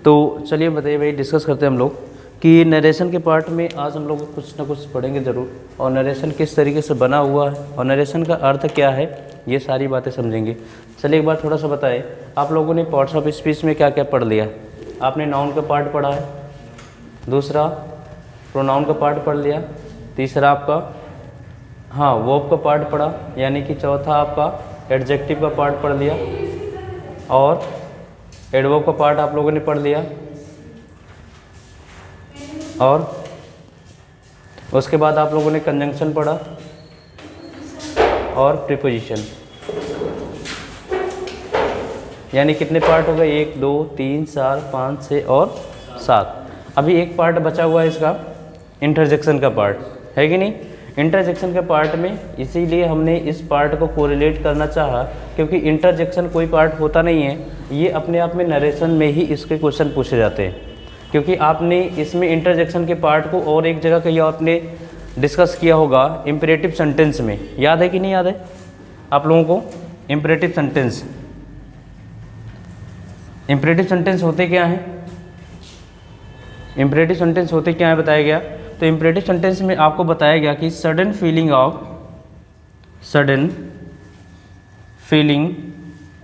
तो चलिए बताइए भाई, डिस्कस करते हैं हम लोग कि नरेशन के पार्ट में आज हम लोग कुछ ना कुछ पढ़ेंगे ज़रूर, और नरेशन किस तरीके से बना हुआ है और नरेशन का अर्थ क्या है, ये सारी बातें समझेंगे। चलिए एक बार थोड़ा सा बताएं, आप लोगों ने पार्ट्स ऑफ स्पीच में क्या क्या पढ़ लिया? आपने नाउन का पार्ट पढ़ा है, दूसरा प्रोनाउन का पार्ट पढ़ लिया, तीसरा आपका वर्ब का पार्ट पढ़ा, यानी कि चौथा आपका एडजेक्टिव का पार्ट पढ़ लिया, और एडवर्ब का पार्ट आप लोगों ने पढ़ लिया, और उसके बाद आप लोगों ने कंजंक्शन पढ़ा और प्रीपोजिशन। यानी कितने पार्ट हो गए? 1 2 3 4 5 6 और 7। अभी एक पार्ट बचा हुआ है इसका, इंटरजेक्शन का पार्ट है कि नहीं? इंटरजेक्शन के पार्ट में इसीलिए हमने इस पार्ट को कोरिलेट करना चाहा, क्योंकि इंटरजेक्शन कोई पार्ट होता नहीं है, ये अपने आप में नरेशन में ही इसके क्वेश्चन पूछे जाते हैं। क्योंकि आपने इसमें इंटरजेक्शन के पार्ट को और एक जगह कहीं आपने डिस्कस किया होगा, इम्परेटिव सेंटेंस में। याद है कि नहीं याद है आप लोगों को? इम्परेटिव सेंटेंस, इम्परेटिव सेंटेंस होते क्या हैं? इम्परेटिव सेंटेंस होते क्या है बताया गया। तो इम्परेटिव सेंटेंस में आपको बताया गया कि sudden feeling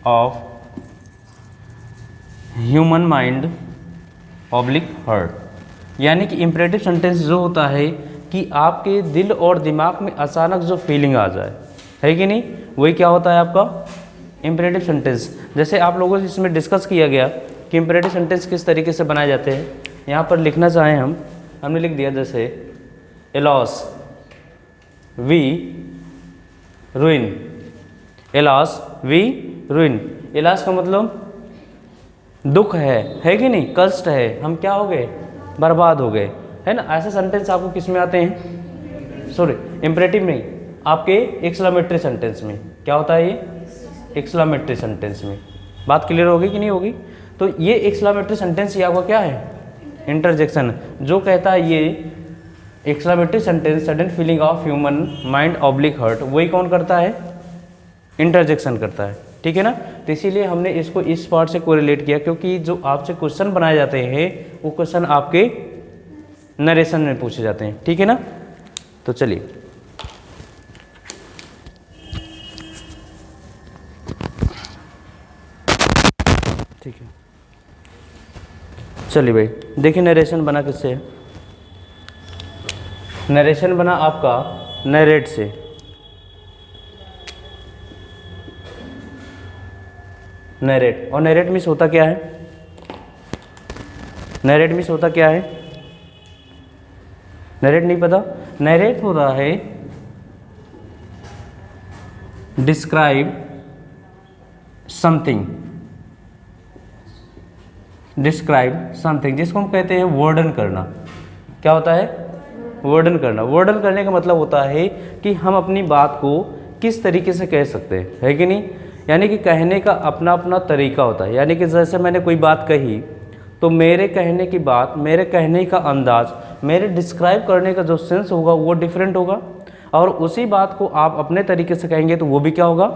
of human mind oblique hurt, यानी कि इम्परेटिव सेंटेंस जो होता है कि आपके दिल और दिमाग में अचानक जो फीलिंग आ जाए, है कि नहीं, वही क्या होता है आपका इम्परेटिव सेंटेंस। जैसे आप लोगों से इसमें डिस्कस किया गया कि इम्परेटिव सेंटेंस किस तरीके से बनाए जाते हैं। यहाँ पर लिखना चाहें हमने लिख दिया, जैसे a loss we ruin, a loss we ruin. A loss का मतलब दुख है कि नहीं, कष्ट है, हम क्या हो गए? बर्बाद हो गए, है ना। ऐसे सेंटेंस आपको किस में आते हैं? सॉरी, इम्परेटिव नहीं, आपके एक्सक्लेमेटरी सेंटेंस में। क्या होता है ये? एक्सक्लेमेटरी सेंटेंस में। बात क्लियर होगी कि नहीं होगी? तो ये एक्सक्लेमेटरी सेंटेंस ये आपका क्या है? इंटरजेक्शन, जो कहता है ये exclamatory sentence sudden feeling of human mind oblique hurt, वही कौन करता है? इंटरजेक्शन करता है, ठीक है ना। तो इसीलिए हमने इसको इस पार्ट से कोरिलेट किया, क्योंकि जो आपसे क्वेश्चन बनाए जाते हैं वो क्वेश्चन आपके नरेशन में पूछे जाते हैं, ठीक है ना। तो चलिए ठीक है, चलिए भाई देखिए नरेशन बना किससे है? नरेशन बना आपका नरेट से। नरेट, और नरेट मीन्स होता क्या है? नरेट मीन्स होता क्या है? नरेट नहीं पता? नरेट होता है डिस्क्राइब समथिंग, डिस्क्राइब समथिंग, जिसको हम कहते हैं वर्णन करना। क्या होता है? वर्णन करना। वर्णन करने का मतलब होता है कि हम अपनी बात को किस तरीके से कह सकते हैं, है कि नहीं। यानी कि कहने का अपना अपना तरीका होता है। यानी कि जैसे मैंने कोई बात कही तो मेरे कहने की बात, मेरे कहने का अंदाज, मेरे डिस्क्राइब करने का जो सेंस होगा वो डिफरेंट होगा, और उसी बात को आप अपने तरीके से कहेंगे तो वो भी क्या होगा?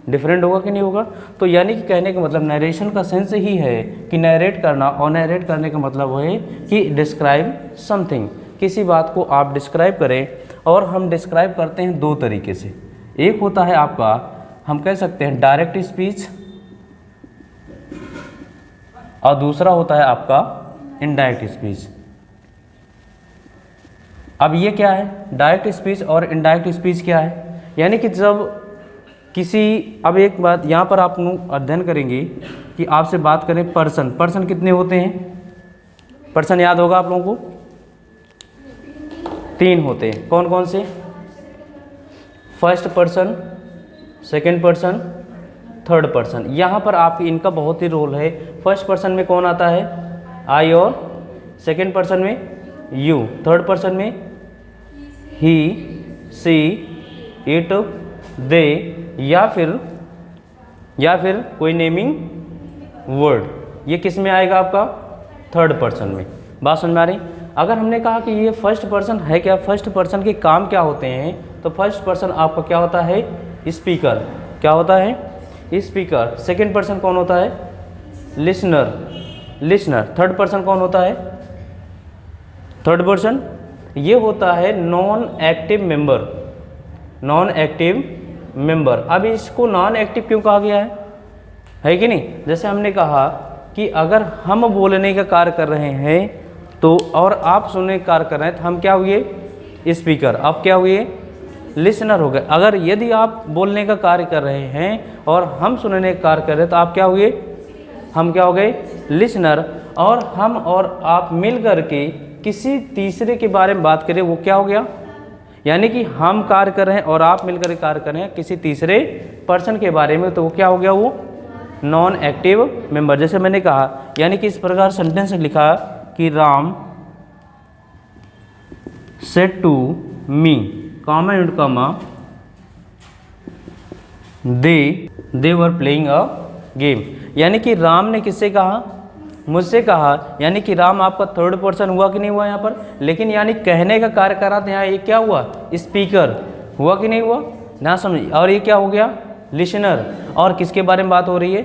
डिफरेंट होगा कि नहीं होगा। तो यानी कि कहने का मतलब नरेशन का सेंस ही है कि नरेट करना, और नरेट करने का मतलब है कि डिस्क्राइब समथिंग, किसी बात को आप डिस्क्राइब करें। और हम डिस्क्राइब करते हैं दो तरीके से। एक होता है आपका, हम कह सकते हैं डायरेक्ट स्पीच, और दूसरा होता है आपका इनडायरेक्ट स्पीच। अब ये क्या है? डायरेक्ट स्पीच और इनडायरेक्ट स्पीच क्या है? यानी कि जब किसी, अब एक बात यहाँ पर आप लोग अध्ययन करेंगे कि आपसे बात करें पर्सन कितने होते हैं? पर्सन याद होगा आप लोगों को? 3 होते हैं। कौन कौन से? First person, second person, third person. यहाँ पर आपकी इनका बहुत ही रोल है। फर्स्ट पर्सन में कौन आता है? आई, और सेकंड पर्सन में यू, थर्ड पर्सन में ही, सी, इट, दे, या फिर कोई नेमिंग वर्ड। ये किस में आएगा आपका? थर्ड पर्सन में। बात समझ में आ रही? अगर हमने कहा कि ये फर्स्ट पर्सन है, क्या फर्स्ट पर्सन के काम क्या होते हैं, तो फर्स्ट पर्सन आपका क्या होता है? स्पीकर। क्या होता है? स्पीकर। सेकंड पर्सन कौन होता है? लिसनर। लिसनर। थर्ड पर्सन कौन होता है? थर्ड पर्सन ये होता है non active member. Non active member. अब इसको नॉन एक्टिव क्यों कहा गया है कि नहीं? जैसे हमने कहा कि अगर हम बोलने का कार्य कर रहे हैं तो और आप सुनने का कार्य कर रहे हैं तो हम क्या हुए? स्पीकर। आप क्या हुए? लिसनर हो गए। अगर यदि आप बोलने का कार्य कर रहे हैं और हम सुनने का कार्य कर रहे हैं तो आप क्या हुए? हम क्या हो गए? लिसनर। और हम और आप मिल करके किसी तीसरे के बारे में बात करें, वो क्या हो गया? यानी कि हम कार्य कर रहे हैं और आप मिलकर कार्य कर रहे हैं किसी तीसरे पर्सन के बारे में, तो वो क्या हो गया? वो नॉन एक्टिव मेंबर। जैसे मैंने कहा, यानी कि इस प्रकार सेंटेंस लिखा कि Ram said to me comma and comma they were playing a game. यानी कि राम ने किससे कहा? मुझसे कहा। यानी कि राम आपका थर्ड पर्सन हुआ कि नहीं हुआ यहाँ पर? लेकिन यानी कहने का कार्य कर रहा था, यहाँ ये क्या हुआ? स्पीकर हुआ कि नहीं हुआ? ना समझ। और ये क्या हो गया? लिसनर। और किसके बारे में बात हो रही है?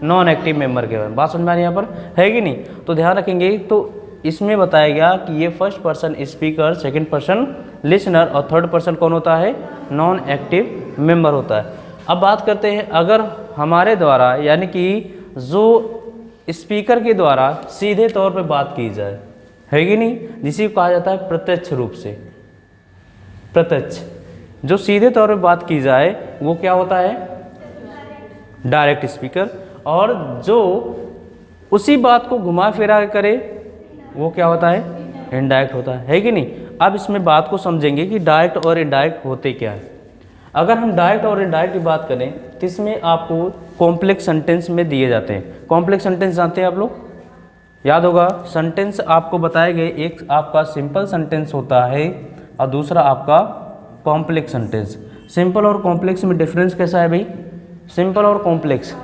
नॉन एक्टिव मेंबर के बारे में। बात समझ में आ रही है यहाँ पर, है कि नहीं? तो ध्यान रखेंगे। तो इसमें बताया गया कि ये first person speaker, second person listener और थर्ड पर्सन कौन होता है? नॉन एक्टिव मेंबर होता है। अब बात करते हैं, अगर हमारे द्वारा यानी कि जो स्पीकर के द्वारा सीधे तौर पे बात की जाए, है कि नहीं, जिसे कहा जाता है प्रत्यक्ष रूप से। प्रत्यक्ष जो सीधे तौर पे बात की जाए वो क्या होता है? Direct speaker. और जो उसी बात को घुमा फिरा के करे वो क्या होता है? इनडायरेक्ट होता है कि नहीं? अब इसमें बात को समझेंगे कि डायरेक्ट और इनडायरेक्ट होते क्या है। अगर हम डायरेक्ट और इनडायरेक्ट की बात करें तो इसमें आपको कॉम्प्लेक्स सेंटेंस में दिए जाते हैं। कॉम्प्लेक्स सेंटेंस जानते हैं आप लोग? याद होगा, सेंटेंस आपको बताए गए, एक आपका सिंपल सेंटेंस होता है और दूसरा आपका कॉम्प्लेक्स सेंटेंस। सिंपल और कॉम्प्लेक्स में डिफरेंस कैसा है भाई? सिंपल और कॉम्प्लेक्स,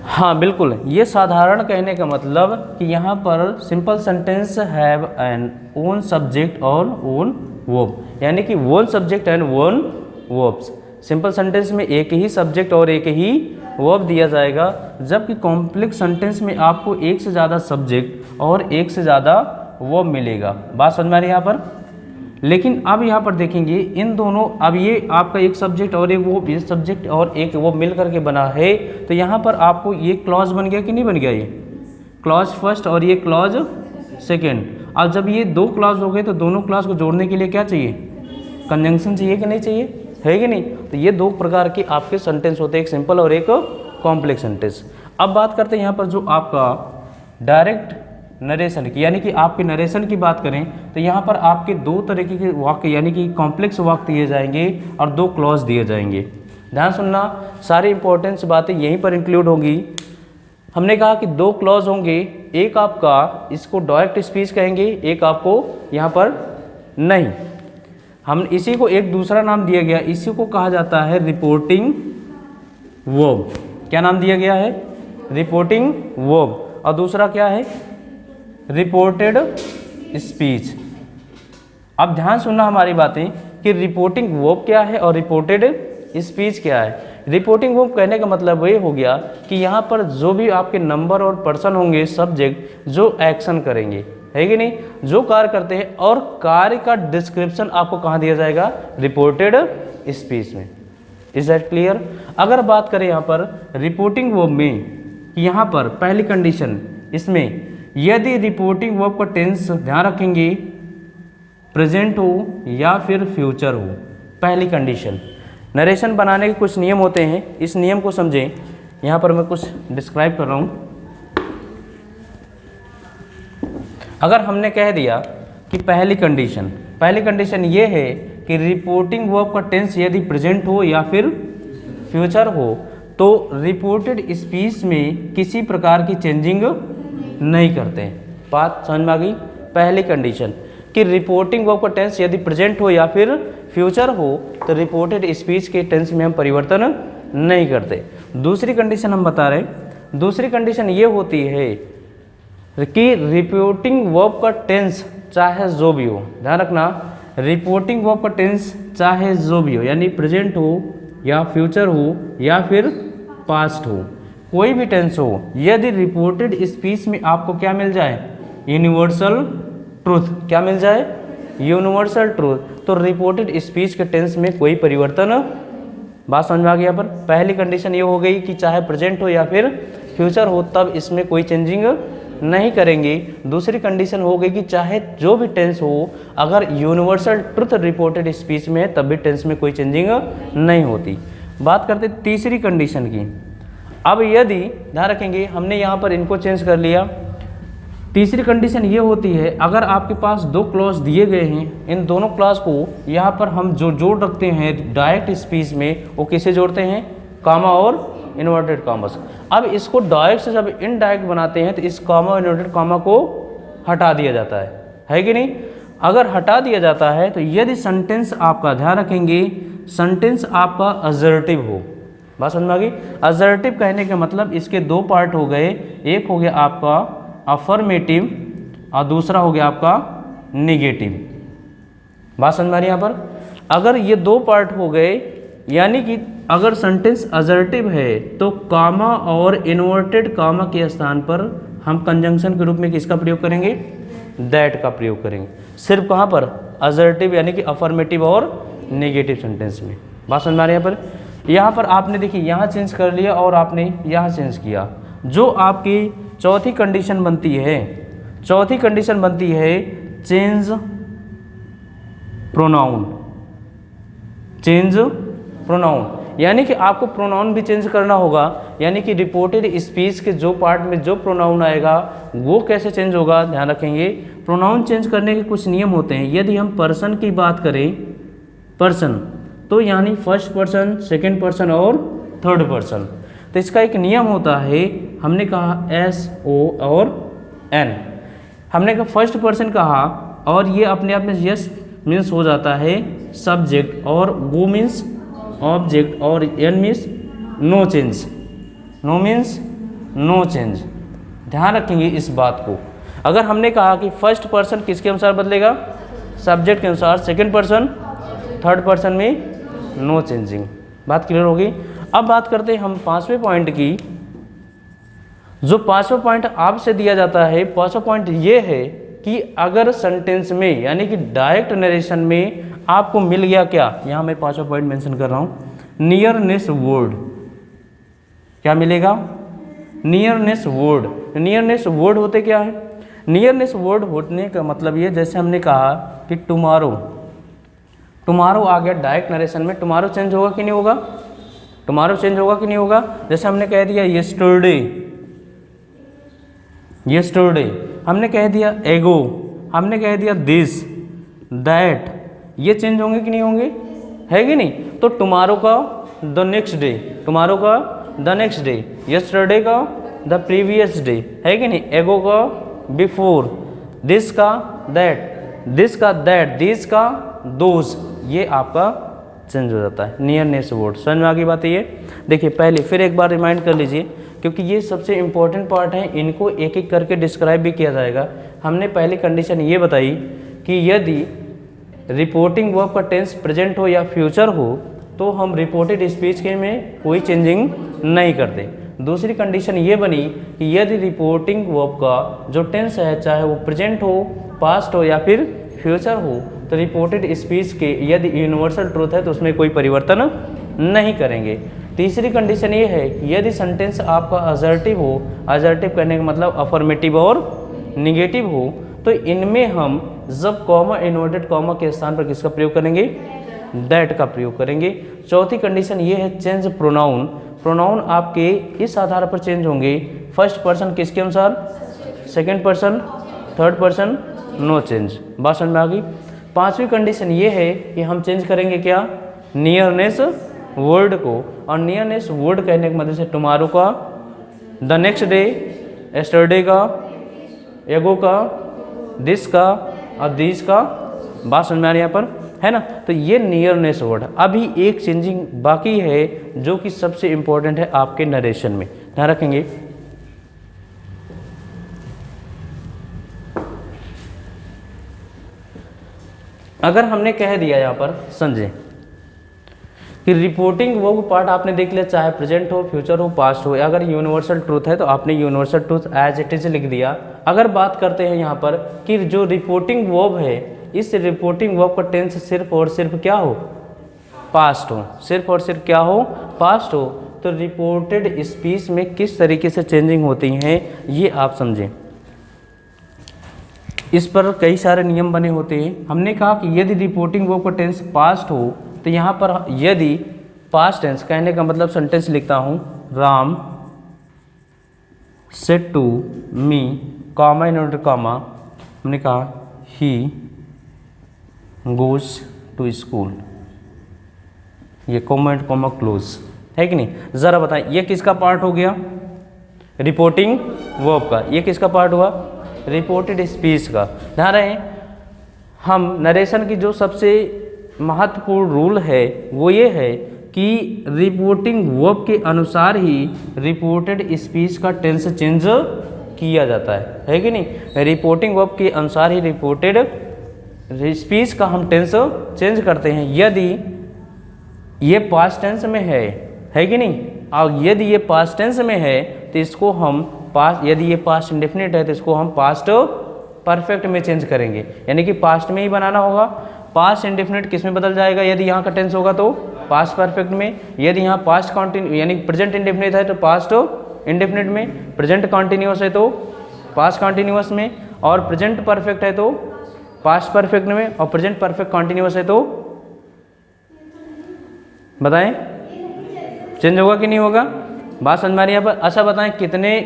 हाँ बिल्कुल, ये साधारण कहने का मतलब कि यहाँ पर simple sentence have N one subject और ओन वर्ब, यानी कि one subject and one verbs. Simple sentence में एक ही सब्जेक्ट और एक ही वर्ब दिया जाएगा, जबकि कॉम्प्लेक्स सेंटेंस में आपको एक से ज़्यादा सब्जेक्ट और एक से ज़्यादा वर्ब मिलेगा। बात समझ में आ रही है यहाँ पर? लेकिन अब यहाँ पर देखेंगे इन दोनों, अब ये आपका एक सब्जेक्ट और एक वो, ये सब्जेक्ट और एक वो मिल करके बना है, तो यहाँ पर आपको ये क्लॉज बन गया कि नहीं बन गया? ये क्लॉज फर्स्ट और ये क्लॉज सेकेंड। अब जब ये दो क्लॉज हो गए तो दोनों क्लॉज को जोड़ने के लिए क्या चाहिए? कंजंक्शन चाहिए कि नहीं चाहिए, है कि नहीं? तो ये दो प्रकार के आपके सेंटेंस होते हैं, एक सिंपल और एक कॉम्प्लेक्स सेंटेंस। अब बात करते हैं यहाँ पर जो आपका डायरेक्ट नरेशन की, यानी कि आपके नरेशन की बात करें तो यहाँ पर आपके दो तरीके के वाक्य यानी कि कॉम्प्लेक्स वाक्य दिए जाएंगे और दो क्लॉज दिए जाएंगे। ध्यान सुनना, सारी इंपॉर्टेंस बातें यहीं पर इंक्लूड होंगी। हमने कहा कि दो क्लॉज होंगे, एक आपका इसको डायरेक्ट स्पीच कहेंगे, एक आपको यहाँ पर नहीं। हम इसी को एक दूसरा नाम दिया गया, इसी को कहा जाता है रिपोर्टिंग वर्ब। क्या नाम दिया गया है? Reporting verb. और दूसरा क्या है? Reported speech. अब ध्यान सुनना हमारी बातें कि रिपोर्टिंग वर्ब क्या है और रिपोर्टेड स्पीच क्या है। रिपोर्टिंग वर्ब कहने का मतलब ये हो गया कि यहाँ पर जो भी आपके नंबर और पर्सन होंगे, सब्जेक्ट जो एक्शन करेंगे, है कि नहीं, जो कार्य करते हैं, और कार्य का डिस्क्रिप्शन आपको कहाँ दिया जाएगा? रिपोर्टेड स्पीच में। Is that clear? अगर बात करें यहाँ पर रिपोर्टिंग वर्ब में, यहाँ पर पहली कंडीशन इसमें यदि रिपोर्टिंग वर्ब का टेंस ध्यान रखेंगे प्रेजेंट हो या फिर फ्यूचर हो, पहली कंडीशन। नरेशन बनाने के कुछ नियम होते हैं, इस नियम को समझें। यहाँ पर मैं कुछ डिस्क्राइब कर रहा हूँ। अगर हमने कह दिया कि पहली कंडीशन ये है कि रिपोर्टिंग वर्ब का टेंस यदि प्रेजेंट हो या फिर फ्यूचर हो, तो रिपोर्टेड स्पीच में किसी प्रकार की चेंजिंग नहीं करते हैं। बात समझ में आ गई? पहली कंडीशन कि रिपोर्टिंग वर्ब का टेंस यदि प्रेजेंट हो या फिर फ्यूचर हो तो रिपोर्टेड स्पीच के टेंस में हम परिवर्तन नहीं करते। दूसरी कंडीशन हम बता रहे हैं, दूसरी कंडीशन ये होती है कि रिपोर्टिंग वर्ब का टेंस चाहे जो भी हो, ध्यान रखना, रिपोर्टिंग वर्ब का टेंस चाहे जो भी हो, यानी प्रेजेंट हो या फ्यूचर हो या फिर पास्ट हो, कोई भी टेंस हो, यदि रिपोर्टेड स्पीच में आपको क्या मिल जाए, यूनिवर्सल ट्रूथ, क्या मिल जाए, यूनिवर्सल ट्रूथ, तो रिपोर्टेड स्पीच के टेंस में कोई परिवर्तन, बात समझ में आ गई। यहाँ पर पहली कंडीशन ये हो गई कि चाहे प्रेजेंट हो या फिर फ्यूचर हो तब इसमें कोई चेंजिंग नहीं करेंगे। दूसरी कंडीशन हो गई कि चाहे जो भी टेंस हो, अगर यूनिवर्सल ट्रुथ रिपोर्टेड स्पीच में है तब भी टेंस में कोई चेंजिंग नहीं होती। बात करते तीसरी कंडीशन की। अब यदि ध्यान रखेंगे हमने यहाँ पर इनको चेंज कर लिया, तीसरी कंडीशन ये होती है अगर आपके पास दो क्लॉज दिए गए हैं, इन दोनों क्लॉज को यहाँ पर हम जो जोड़ रखते हैं डायरेक्ट स्पीच में, वो किसे जोड़ते हैं, कामा और इन्वर्टेड कॉमास। अब इसको डायरेक्ट से जब इनडायरेक्ट बनाते हैं तो इस कामा और इन्वर्टेड कॉमा को हटा दिया जाता है कि नहीं। अगर हटा दिया जाता है तो यदि सेंटेंस आपका, ध्यान रखेंगे, सेंटेंस आपका असर्टिव हो, बात समझ में आ गई। असर्टिव कहने का मतलब इसके दो पार्ट हो गए, एक हो गया आपका अफर्मेटिव और दूसरा हो गया आपका निगेटिव, बात समझ में आ रही है। यहाँ पर अगर ये दो पार्ट हो गए, यानी कि अगर सेंटेंस असर्टिव है तो कामा और इन्वर्टेड कामा के स्थान पर हम कंजंक्शन के रूप में किसका प्रयोग करेंगे, दैट का प्रयोग करेंगे। सिर्फ कहाँ पर, असर्टिव यानी कि अफर्मेटिव और नेगेटिव सेंटेंस में, बात समझ में आ रही है। यहाँ पर आपने देखिए यहाँ चेंज कर लिया और आपने यहाँ चेंज किया। जो आपकी चौथी कंडीशन बनती है, चौथी कंडीशन बनती है चेंज प्रोनाउन, चेंज प्रोनाउन, यानी कि आपको प्रोनाउन भी चेंज करना होगा। यानी कि रिपोर्टेड स्पीच के जो पार्ट में जो प्रोनाउन आएगा वो कैसे चेंज होगा, ध्यान रखेंगे। प्रोनाउन चेंज करने के कुछ नियम होते हैं। यदि हम पर्सन की बात करें, पर्सन, तो यानी फर्स्ट पर्सन, सेकंड पर्सन और थर्ड पर्सन, तो इसका एक नियम होता है। हमने कहा एस ओ और एन, हमने कहा फर्स्ट पर्सन कहा और ये अपने आप में यस मीन्स हो जाता है सब्जेक्ट, और गो मीन्स ऑब्जेक्ट, और N means no change, no means no change. ध्यान रखेंगे इस बात को। अगर हमने कहा कि फर्स्ट पर्सन किसके अनुसार बदलेगा, सब्जेक्ट के अनुसार, सेकंड पर्सन, थर्ड पर्सन में नो चेंजिंग, बात क्लियर होगी। अब बात करते हैं हम पांचवें पॉइंट की। जो पांचवा पॉइंट आपसे दिया जाता है, पांचवा पॉइंट ये है कि अगर सेंटेंस में यानी कि डायरेक्ट नरेशन में आपको मिल गया क्या, यहाँ मैं पांचवा पॉइंट मेंशन कर रहा हूँ, नियरनेस वर्ड, क्या मिलेगा, नियरनेस वर्ड। नियरनेस वर्ड होते क्या है, नियरनेस वर्ड होने का मतलब ये, जैसे हमने कहा कि टुमारो, टुमारो आ गया डायरेक्ट नरेशन में, टुमारो चेंज होगा कि नहीं होगा, टुमारो चेंज होगा कि नहीं होगा। जैसे हमने कह दिया यस्टरडे, यस्टरडे, हमने कह दिया एगो, हमने कह दिया दिस, दैट, ये चेंज होंगे कि नहीं होंगे, है कि नहीं। तो टुमारो का द नेक्स्ट डे, टुमारो का द नेक्स्ट डे, यस्टरडे का द प्रीवियस डे, है कि नहीं, एगो का बिफोर, दिस का दैट, दिस का दैट, दिस का दोज, ये आपका चेंज हो जाता है नियरनेस वर्ड। समझ में आ गई बात है ये। देखिए पहले फिर एक बार रिमाइंड कर लीजिए, क्योंकि ये सबसे इंपॉर्टेंट पार्ट है, इनको एक एक करके डिस्क्राइब भी किया जाएगा। हमने पहली कंडीशन ये बताई कि यदि रिपोर्टिंग वर्ब का टेंस प्रेजेंट हो या फ्यूचर हो तो हम रिपोर्टेड स्पीच के में कोई चेंजिंग नहीं करते। दूसरी कंडीशन ये बनी कि यदि रिपोर्टिंग वर्ब का जो टेंस है, चाहे वो प्रेजेंट हो, पास्ट हो या फिर फ्यूचर हो, तो रिपोर्टेड स्पीच के यदि यूनिवर्सल ट्रूथ है तो उसमें कोई परिवर्तन नहीं करेंगे। तीसरी कंडीशन ये है कि यदि सेंटेंस आपका असर्टिव हो, असर्टिव करने का मतलब अफर्मेटिव और निगेटिव हो, तो इनमें हम जब कॉमा इन्वर्टेड कॉमा के स्थान पर किसका प्रयोग करेंगे, दैट का प्रयोग करेंगे। चौथी कंडीशन ये है चेंज प्रोनाउन, प्रोनाउन आपके इस आधार पर चेंज होंगे, फर्स्ट पर्सन किसके अनुसार, second person, third person, no change, बात समझ में आ गई। पांचवी कंडीशन ये है कि हम चेंज करेंगे क्या, नियरनेस वर्ड को, और नियरनेस वर्ड कहने की मदद से टुमारो का, द नेक्स्ट डे, एस्टरडे का, एगो का, दिस का और दिस का, बात समझ में आ रही है यहाँ पर, है ना। तो ये नियरनेस वर्ड। अभी एक चेंजिंग बाकी है जो कि सबसे इंपॉर्टेंट है आपके नरेशन में, ध्यान रखेंगे। अगर हमने कह दिया यहाँ पर समझे कि रिपोर्टिंग वो पार्ट आपने देख लिया, चाहे प्रेजेंट हो, फ्यूचर हो, पास्ट हो। अगर यूनिवर्सल ट्रूथ है तो आपने universal truth as it is लिख दिया। अगर बात करते हैं यहाँ पर कि जो रिपोर्टिंग वर्ब है, इस रिपोर्टिंग वर्ब का टेंस सिर्फ और सिर्फ क्या हो, पास्ट हो, सिर्फ और सिर्फ क्या हो, पास्ट हो। तो रिपोर्टेड स्पीच में किस तरीके से चेंजिंग होती हैं ये आप समझें। इस पर कई सारे नियम बने होते हैं। हमने कहा कि यदि रिपोर्टिंग वर्ब का टेंस पास्ट हो तो यहाँ पर यदि पास्ट टेंस कहने का मतलब सेंटेंस लिखता हूँ, Ram said to me, comma inverted comma, हमने कहा ही गोज टू स्कूल, ये कॉमा एंड कॉमा क्लोज है कि नहीं। ज़रा बताएं ये किसका पार्ट हो गया, रिपोर्टिंग वर्ब का। ये किसका पार्ट हुआ, रिपोर्टेड स्पीच का। ध्यान रहे हम नरेशन की जो सबसे महत्वपूर्ण रूल है वो ये है कि रिपोर्टिंग वर्ब के अनुसार ही रिपोर्टेड स्पीच का टेंस चेंज किया जाता है कि नहीं। रिपोर्टिंग वर्ब के अनुसार ही रिपोर्टेड स्पीच का हम टेंस चेंज करते हैं। यदि ये पास्ट टेंस में है कि नहीं, और यदि ये पास्ट टेंस में है तो इसको हम पास्ट, यदि ये पास्ट इंडेफिनिट है तो इसको हम पास्ट परफेक्ट में चेंज करेंगे, यानी कि पास्ट में ही बनाना होगा। पास्ट इंडेफिनिट किस में बदल जाएगा, यदि यहाँ का टेंस होगा तो पास्ट परफेक्ट में, यदि यहाँ पास्ट कॉन्टिन्यू यानी प्रेजेंट इंडेफिनिट है तो पास्ट इंडेफिनिट में, प्रेजेंट कॉन्टिन्यूअस है तो पास्ट कॉन्टिन्यूअस में, और प्रेजेंट परफेक्ट है तो पास्ट परफेक्ट में, और प्रेजेंट परफेक्ट कॉन्टिन्यूअस है तो बताएं चेंज होगा कि नहीं होगा। बात समझ में आ रही है यहाँ पर। अच्छा बताएं कितने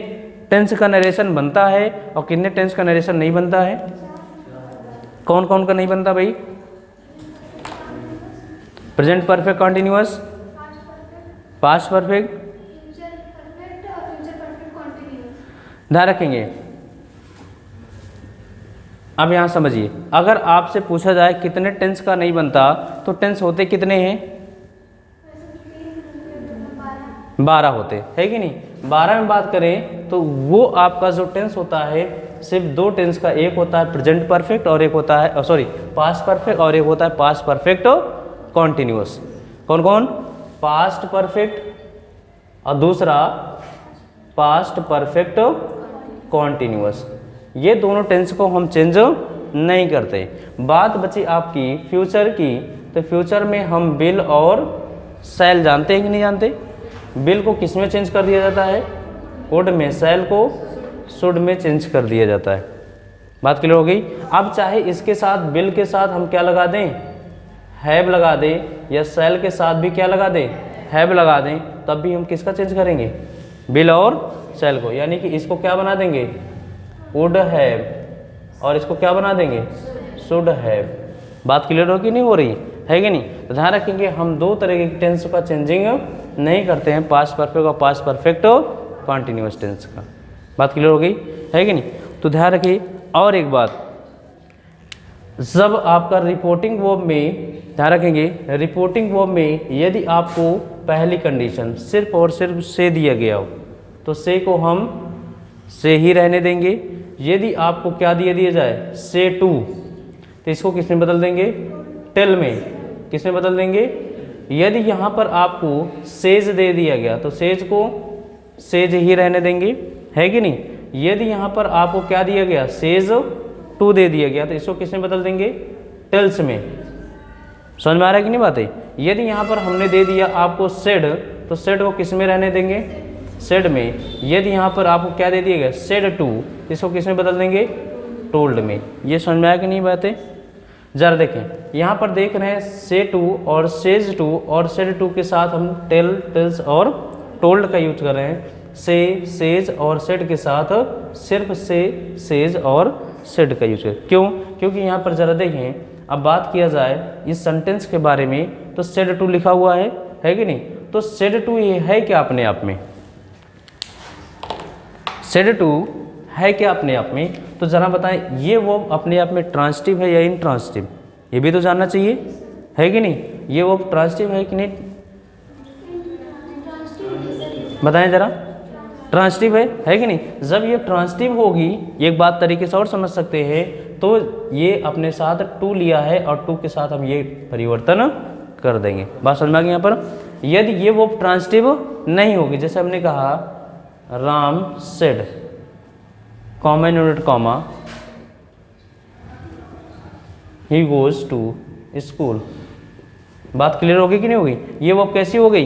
टेंस का नरेशन बनता है और कितने टेंस का नरेशन नहीं बनता है, कौन कौन का नहीं बनता भाई। Present perfect continuous, past perfect, ध्यान रखेंगे। अब यहाँ समझिए, अगर आपसे पूछा जाए कितने टेंस का नहीं बनता तो टेंस होते कितने हैं, 12 होते है कि नहीं। 12 में बात करें तो वो आपका जो टेंस होता है सिर्फ 2 टेंस का, एक होता है प्रेजेंट परफेक्ट और एक होता है सॉरी पास्ट परफेक्ट और एक होता है पास्ट परफेक्ट कॉन्टिन्यूअस। कौन कौन, पास्ट परफेक्ट और दूसरा पास्ट परफेक्ट कॉन्टिन्यूअस। ये दोनों टेंस को हम चेंज नहीं करते। बात बची आपकी फ्यूचर की, तो फ्यूचर में हम विल और शैल जानते हैं कि नहीं जानते। विल को किस में चेंज कर दिया जाता है, वुड में, शैल को शुड में चेंज कर दिया जाता है। बात क्लियर हो गई। अब चाहे इसके साथ विल के साथ हम क्या लगा दें, हैव लगा दें, या शैल के साथ भी क्या लगा दें, हैव लगा दें, तब भी हम किसका चेंज करेंगे, विल और शैल को। यानी कि इसको क्या बना देंगे, वुड हैव, और इसको क्या बना देंगे, शुड हैव। बात क्लियर हो कि नहीं हो रही है कि नहीं। तो ध्यान रखेंगे हम 2 तरह के टेंस का चेंजिंग नहीं करते हैं, पास्ट परफेक्ट और पास्ट परफेक्ट कॉन्टिन्यूअस टेंस का। बात क्लियर हो गई है कि नहीं। तो ध्यान रखिए और एक बात, जब आपका रिपोर्टिंग वर्ब में, ध्यान रखेंगे रिपोर्टिंग वर्ब में यदि आपको पहली कंडीशन सिर्फ और सिर्फ से दिया गया हो तो से को हम से ही रहने देंगे। यदि आपको क्या दिया जाए, से टू, तो इसको किस में बदल देंगे, टेल में। किस में बदल देंगे, यदि यहाँ पर आपको सेज दे दिया गया तो सेज को सेज ही रहने देंगे, है कि नहीं। यदि यहाँ पर आपको क्या दिया गया, सेज टू दे दिया गया तो इसको किस में बदल देंगे, टेल्स में। समझ में आ रहा है कि नहीं बातें। यदि यहाँ पर हमने दे दिया आपको सेड, तो सेड को किस में रहने देंगे, सेड में। यदि यहाँ पर आपको क्या दे दिया गया, सेड टू, इसको किस में बदल देंगे, टोल्ड में। ये समझ में आया कि नहीं बातें। जरा देखें यहाँ पर देख रहे हैं से टू और सेज टू और सेड टू के साथ हम टेल, टेल्स और टोल्ड का यूज कर रहे हैं। से, सेज और सेड के साथ सिर्फ से, सेज और सेड का यूज करें। क्यों, क्योंकि यहाँ पर जरा देखें, अब बात किया जाए इस सेंटेंस के बारे में तो सेड टू लिखा हुआ है कि नहीं। तो सेड टू ये है क्या अपने आप में, सेड टू है क्या अपने आप में। तो जरा बताएं ये वो अपने आप में ट्रांसिटिव है या इनट्रांसिटिव, ये भी तो जानना चाहिए, है कि नहीं। ये वो ट्रांसिटिव है कि नहीं, बताएं जरा। ट्रांसिटिव है कि नहीं। जब ये ट्रांसिटिव होगी, एक बात तरीके से और समझ सकते हैं, तो ये अपने साथ टू लिया है और टू के साथ हम ये परिवर्तन कर देंगे। बात समझ में आ गई यहाँ पर। यदि ये वर्ब ट्रांजिटिव नहीं होगी, जैसे हमने कहा Ram said, comma inverted comma, he goes to school. बात क्लियर होगी कि नहीं होगी? ये वर्ब कैसी हो गई?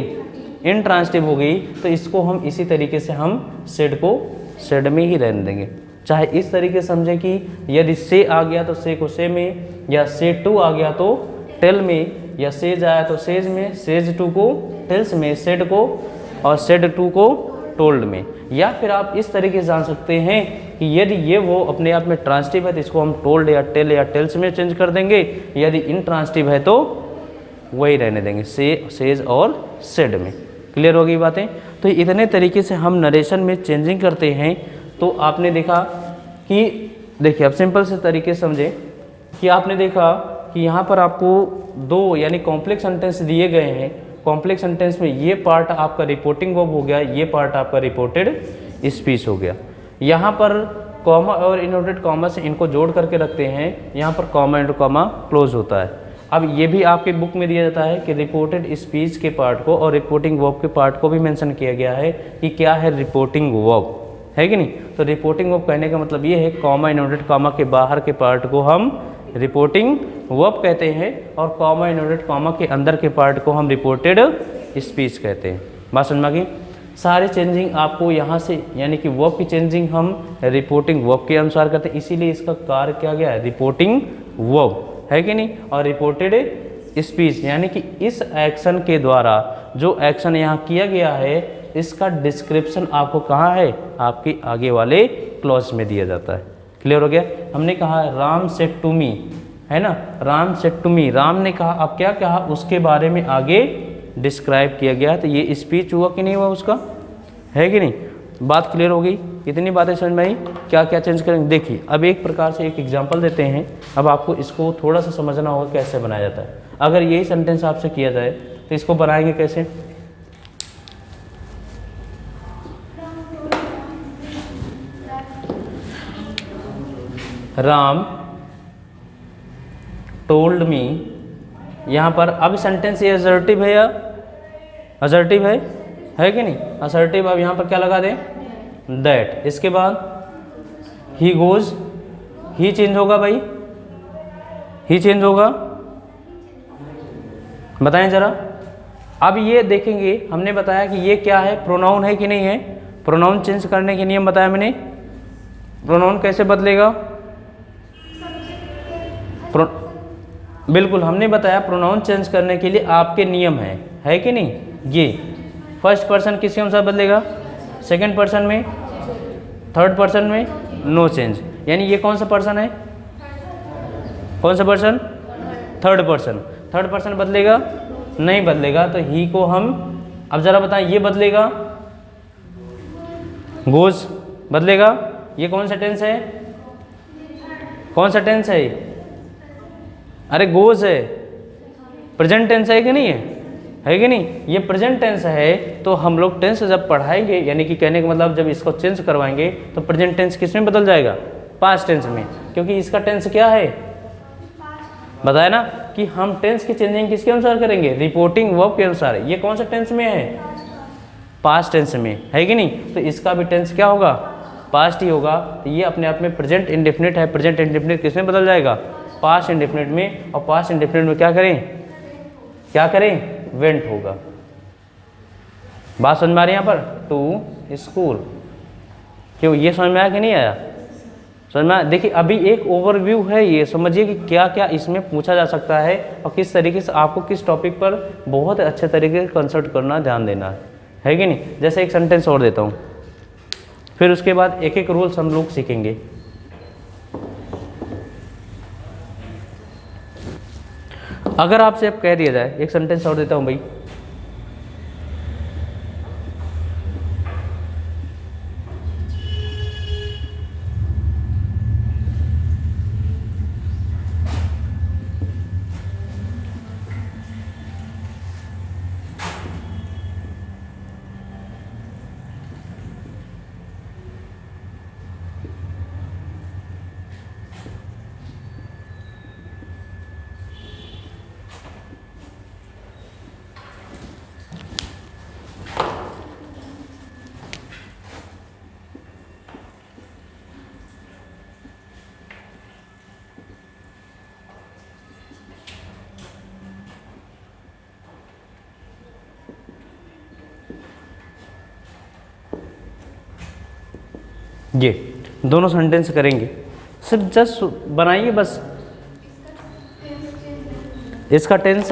इनट्रांजिटिव हो गई। तो इसको हम इसी तरीके से हम सेड को सेड में ही रहने देंगे। चाहे इस तरीके से समझें कि यदि से आ गया तो से को से में, या से टू आ गया तो टेल में, या सेज आया तो सेज में, सेज टू को टेल्स में, सेड को और सेड टू को टोल्ड में। या फिर आप इस तरीके से जान सकते हैं कि यदि ये वो अपने आप में ट्रांजिटिव है तो इसको हम टोल्ड या टेल या टेल्स में चेंज कर देंगे, यदि इनट्रांजिटिव है तो वही रहने देंगे से, सेज और सेड में। क्लियर होगी बातें? तो इतने तरीके से हम नरेशन में चेंजिंग करते हैं। तो आपने देखा कि देखिए, अब सिंपल से तरीके से समझें कि आपने देखा कि यहाँ पर आपको दो यानी कॉम्प्लेक्स सेंटेंस दिए गए हैं। कॉम्प्लेक्स सेंटेंस में ये पार्ट आपका रिपोर्टिंग वर्ब हो गया, ये पार्ट आपका रिपोर्टेड स्पीच हो गया। यहाँ पर कॉमा और इनवर्टेड कॉमा से इनको जोड़ करके रखते हैं, यहाँ पर कॉमा इनवर्टेड कॉमा क्लोज होता है। अब ये भी आपके बुक में दिया जाता है कि रिपोर्टेड स्पीच के पार्ट को और रिपोर्टिंग वर्ब के पार्ट को भी मेंशन किया गया है कि क्या है रिपोर्टिंग वर्ब, है कि नहीं? तो रिपोर्टिंग वर्ब कहने का मतलब ये है कॉमा इनवर्टेड कॉमा के बाहर के पार्ट को हम रिपोर्टिंग वर्ब कहते हैं और कॉमा इनवर्टेड कॉमा के अंदर के पार्ट को हम रिपोर्टेड स्पीच कहते हैं। बात समझ में आ गई? सारे चेंजिंग आपको यहाँ से यानी कि वर्ब की चेंजिंग हम रिपोर्टिंग वर्ब के अनुसार करते हैं, इसीलिए इसका कार्य क्या गया है? रिपोर्टिंग वर्ब, है कि नहीं? और रिपोर्टेड स्पीच यानी कि इस एक्शन के द्वारा जो एक्शन यहाँ किया गया है इसका डिस्क्रिप्शन आपको कहाँ है? आपके आगे वाले क्लॉज में दिया जाता है। क्लियर हो गया? हमने कहा राम सेड टू मी, है ना? Ram said to me, Ram ने कहा, अब क्या कहा उसके बारे में आगे डिस्क्राइब किया गया। तो ये स्पीच हुआ कि नहीं हुआ उसका, है कि नहीं? बात क्लियर हो गई? इतनी बातें समझ में आई? क्या क्या चेंज करेंगे देखिए। अब एक प्रकार से एक एग्जांपल देते हैं, अब आपको इसको थोड़ा सा समझना होगा कैसे बनाया जाता है। अगर यही सेंटेंस आपसे किया जाए तो इसको बनाएंगे कैसे? राम टोल्ड मी, यहाँ पर अब सेंटेंस ये असर्टिव है या असर्टिव है कि नहीं? असर्टिव। अब यहाँ पर क्या लगा दें? दैट। इसके बाद ही गोज, ही चेंज होगा भाई, ही चेंज होगा, बताएं जरा। अब ये देखेंगे, हमने बताया कि ये क्या है? प्रोनाउन है कि नहीं है? प्रोनाउन चेंज करने के नियम बताया मैंने। प्रोनाउन कैसे बदलेगा? बिल्कुल, हमने बताया प्रोनाउन चेंज करने के लिए आपके नियम है कि नहीं? ये फर्स्ट पर्सन किसके अनुसार बदलेगा? सेकंड पर्सन में, थर्ड पर्सन में नो चेंज। यानी ये कौन सा पर्सन है? कौन सा person? Third person. Third person बदलेगा? नहीं बदलेगा। तो ही को हम, अब जरा बताएं, ये बदलेगा? गोज बदलेगा? ये कौन सा टेंस है? कौन सा टेंस है? अरे गोज है, प्रेजेंट टेंस है कि नहीं है कि नहीं? ये प्रेजेंट टेंस है। तो हम लोग टेंस जब पढ़ाएंगे, यानी कि कहने का मतलब जब इसको चेंज करवाएंगे तो प्रेजेंट टेंस किस में बदल जाएगा? पास्ट टेंस में, क्योंकि इसका टेंस क्या है? बताया ना कि हम टेंस की चेंजिंग किसके अनुसार करेंगे? रिपोर्टिंग वर्ब के अनुसार। ये कौन सा टेंस में है? पास्ट टेंस में, है कि नहीं? तो इसका भी टेंस क्या होगा? पास्ट ही होगा। तो ये अपने आप में प्रेजेंट इंडेफिनिट है। प्रेजेंट इंडेफिनिट किस में बदल जाएगा? पास्ट इंडेफिनिट में। और पास्ट इंडेफिनिट में क्या करें? क्या करें? वेंट होगा। बात समझ में आ रही है? यहाँ पर टू स्कूल, क्यों? ये समझ में आया कि नहीं आया? समझ में आया? देखिए, अभी एक ओवरव्यू है, ये समझिए कि क्या क्या इसमें पूछा जा सकता है और किस तरीके से आपको किस टॉपिक पर बहुत अच्छे तरीके से कंसल्ट करना, ध्यान देना है कि नहीं? जैसे एक सेंटेंस और देता हूँ, फिर उसके बाद एक एक रूल्स हम लोग सीखेंगे। अगर आपसे अब कह दिया जाए, एक सेंटेंस और देता हूँ भाई, ये दोनों सेंटेंस करेंगे, सिर्फ जस्ट बनाइए बस। इसका टेंस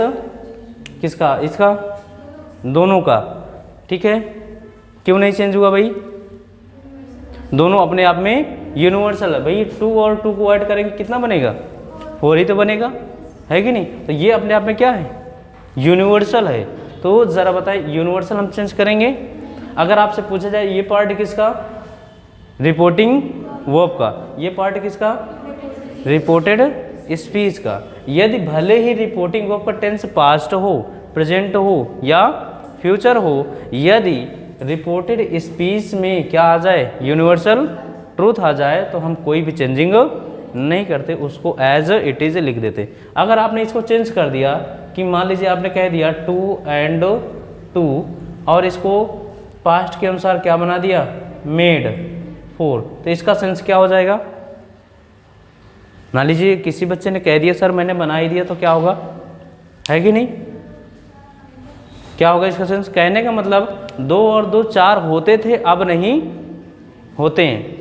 किसका, इसका, दोनों का, ठीक है। क्यों नहीं चेंज हुआ भाई, दोनों अपने आप में यूनिवर्सल है भाई। 2 और 2 को ऐड करेंगे कितना बनेगा, 4 ही तो बनेगा, है कि नहीं। तो ये अपने आप में क्या है, यूनिवर्सल है। तो ज़रा बताइए, यूनिवर्सल हम चेंज करेंगे। अगर आपसे पूछा जाए ये पार्ट किसका, रिपोर्टिंग वर्ब का, ये पार्ट किसका, रिपोर्टेड स्पीच का। यदि भले ही रिपोर्टिंग वर्ब का टेंस पास्ट हो, प्रेजेंट हो या फ्यूचर हो, यदि रिपोर्टेड स्पीच में क्या आ जाए, यूनिवर्सल ट्रूथ आ जाए, तो हम कोई भी चेंजिंग नहीं करते, उसको एज इट इज़ लिख देते। अगर आपने इसको चेंज कर दिया कि मान लीजिए आपने कह दिया 2 and 2 और इसको पास्ट के अनुसार क्या बना दिया, मेड 4, तो इसका सेंस क्या हो जाएगा। मान लीजिए किसी बच्चे ने कह दिया सर मैंने बना ही दिया, तो क्या होगा, है कि नहीं, क्या होगा इसका सेंस। कहने का मतलब 2 और 2 4 होते थे, अब नहीं होते हैं।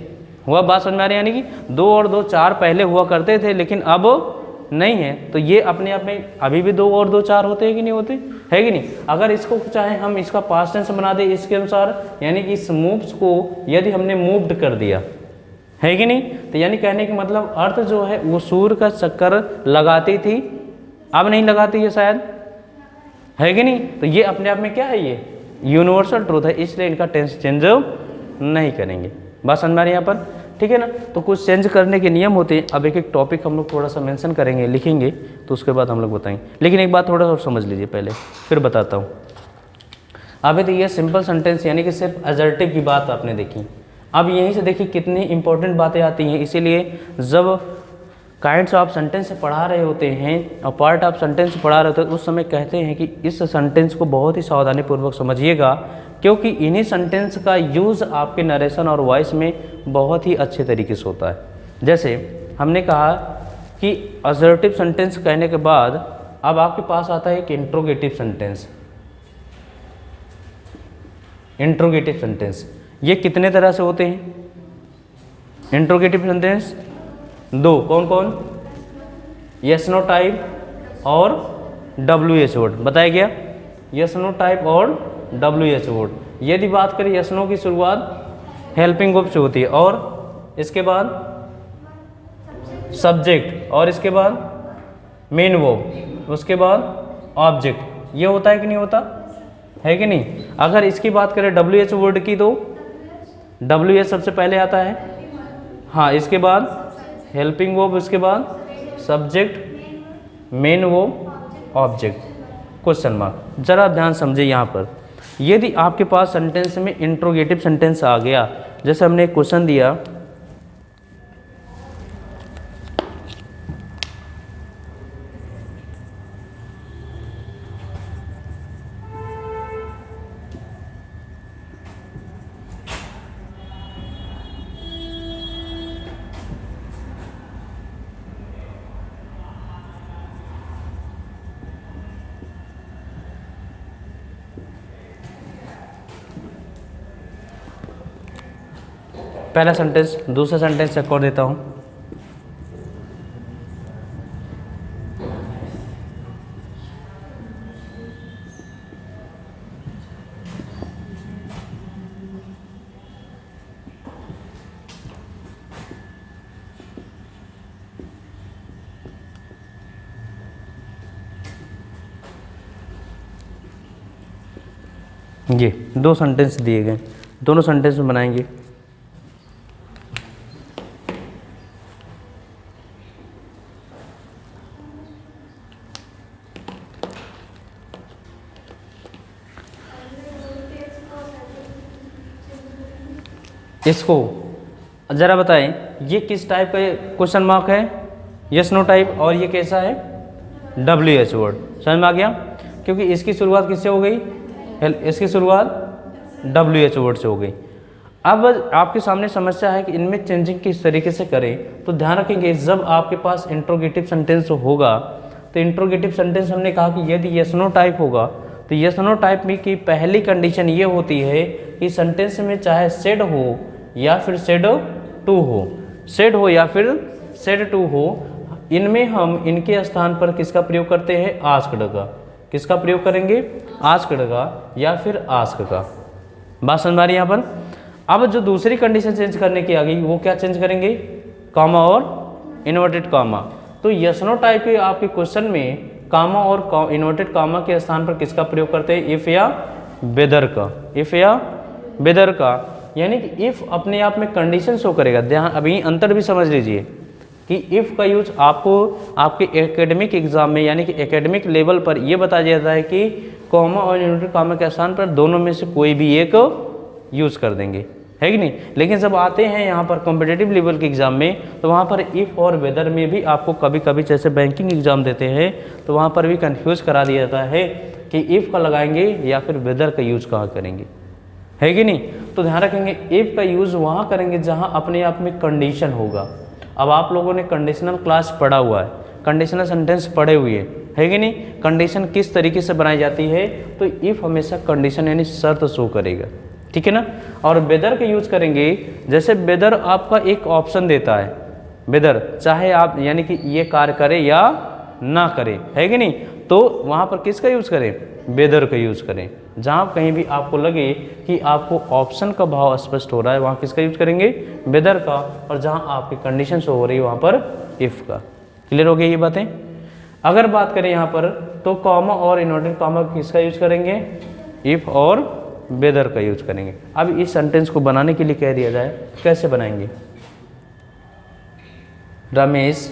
हुआ बात समझ में आ रही है, यानी कि 2 और 2 4 पहले हुआ करते थे लेकिन अब नहीं है। तो ये अपने आप में अभी भी 2 और 2 4 होते हैं कि नहीं होते, है कि नहीं। अगर इसको चाहे हम इसका पास्ट टेंस बना दें इसके अनुसार, यानी कि इस मूव्स को यदि हमने मूव्ड कर दिया, है कि नहीं, तो यानी कहने का मतलब अर्थ जो है वो सूर्य का चक्कर लगाती थी, अब नहीं लगाती है शायद, है कि नहीं। तो ये अपने आप में क्या है, ये यूनिवर्सल ट्रूथ है, इसलिए इनका टेंस चेंज नहीं करेंगे। बात समझ में आ रही है यहाँ पर, ठीक है ना। तो कुछ चेंज करने के नियम होते हैं। अब एक एक टॉपिक हम लोग थोड़ा सा मेंशन करेंगे, लिखेंगे, तो उसके बाद हम लोग बताएंगे। लेकिन एक बात थोड़ा सा समझ लीजिए पहले, फिर बताता हूँ। अभी तो ये सिंपल सेंटेंस यानी कि सिर्फ असर्टिव की बात आपने देखी। अब यहीं से देखिए कितनी इंपॉर्टेंट बातें आती हैं। इसीलिए जब काइंड्स ऑफ सेंटेंस से पढ़ा रहे होते हैं और पार्ट ऑफ सेंटेंस पढ़ा रहे होते हैं, उस समय कहते हैं कि इस सेंटेंस को बहुत ही सावधानीपूर्वक समझिएगा, क्योंकि इन्हीं सेंटेंस का यूज़ आपके नरेशन और वॉइस में बहुत ही अच्छे तरीके से होता है। जैसे हमने कहा कि असर्टिव सेंटेंस कहने के बाद अब आपके पास आता है एक इंट्रोगेटिव सेंटेंस। इंट्रोगेटिव सेंटेंस ये कितने तरह से होते हैं, इंट्रोगेटिव सेंटेंस 2, कौन कौन, यस नो टाइप और WH वर्ड, बताया गया, यस नो टाइप और WH वर्ड। यदि बात करें यस नो की शुरुआत हेल्पिंग वर्ब से होती है, और इसके बाद सब्जेक्ट, और इसके बाद मेन वर्ब, उसके बाद ऑब्जेक्ट। ये होता है कि नहीं होता, है कि नहीं। अगर इसकी बात करें WH वर्ड की, तो WH सबसे पहले आता है, हाँ, इसके बाद हेल्पिंग वर्ब, उसके बाद subject, main verb, object, question mark. जरा ध्यान समझिए यहाँ पर, यदि आपके पास सेंटेंस में इंट्रोगेटिव सेंटेंस आ गया, जैसे हमने एक क्वेश्चन दिया, पहला सेंटेंस दूसरा सेंटेंस चेक कर देता हूँ। ये 2 सेंटेंस दिए गए, दोनों सेंटेंस में बनाएंगे। इसको ज़रा बताएं, ये किस टाइप का क्वेश्चन मार्क है, यस नो टाइप, और ये कैसा है, WH वर्ड। समझ में आ गया, क्योंकि इसकी शुरुआत किससे हो गई, इसकी शुरुआत WH वर्ड से हो गई। अब आपके सामने समस्या है कि इनमें चेंजिंग किस तरीके से करें। तो ध्यान रखेंगे, जब आपके पास इंट्रोगेटिव सेंटेंस होगा, तो इंट्रोगेटिव सेंटेंस हमने कहा कि यदि यस नो टाइप होगा, तो यस नो टाइप में की पहली कंडीशन ये होती है कि सेंटेंस में चाहे सेड हो या फिर सेड टू हो, सेड हो या फिर सेड टू हो, इनमें हम इनके स्थान पर किसका प्रयोग करते हैं? आस्क्ड का। किसका प्रयोग करेंगे? आस्क्ड का या फिर आस्क का। बात समझ आ रही है यहाँ पर? अब जो दूसरी कंडीशन चेंज करने की आ गई वो क्या चेंज करेंगे? कॉमा और इन्वर्टेड कॉमा। तो यस नो टाइप के आपके क्वेश्चन में कॉमा और इन्वर्टेड कॉमा के स्थान पर किसका प्रयोग करते हैं? इफ या वेदर का। इफ या वेदर का, यानी कि इफ अपने आप में कंडीशन शो करेगा। ध्यान, अभी अंतर भी समझ लीजिए कि इफ का यूज आपको आपके एकेडमिक एग्जाम में यानी कि एकेडमिक लेवल पर यह बताया जाता है कि कॉमा और इन्वर्टेड कॉमा के स्थान पर दोनों में से कोई भी एक यूज कर देंगे, है कि नहीं। लेकिन जब आते हैं यहाँ पर कॉम्पिटिटिव लेवल के एग्जाम में तो वहाँ पर इफ़ और वेदर में भी आपको कभी कभी जैसे बैंकिंग एग्जाम देते हैं तो वहाँ पर भी कंफ्यूज करा दिया जाता है कि इफ़ का लगाएंगे या फिर वेदर का यूज कहाँ करेंगे, है कि नहीं। तो ध्यान रखेंगे इफ़ का यूज़ वहाँ करेंगे जहाँ अपने आप में कंडीशन होगा। अब आप लोगों ने कंडीशनल क्लास पढ़ा हुआ है, कंडीशनल सेंटेंस पढ़े हुए है कि नहीं। कंडीशन किस तरीके से बनाई जाती है? तो इफ़ हमेशा कंडीशन यानी शर्त शो करेगा, ठीक है ना। और वेदर का यूज करेंगे, जैसे वेदर आपका एक ऑप्शन देता है, वेदर चाहे आप यानी कि ये कार्य करे या ना करे, है कि नहीं। तो वहाँ पर किसका यूज करें? वेदर का यूज करें। जहाँ कहीं भी आपको लगे कि आपको ऑप्शन का भाव स्पष्ट हो रहा है वहाँ किसका यूज करेंगे? वेदर का। और जहाँ आपकी कंडीशन शो हो रही है वहाँ पर इफ़ का। क्लियर हो गई ये बातें? अगर बात करें यहाँ पर तो कॉमा और इन्वर्टेड कॉमा किसका यूज करेंगे? इफ़ और वेदर का यूज करेंगे। अब इस सेंटेंस को बनाने के लिए कह दिया जाए, कैसे बनाएंगे? रमेश,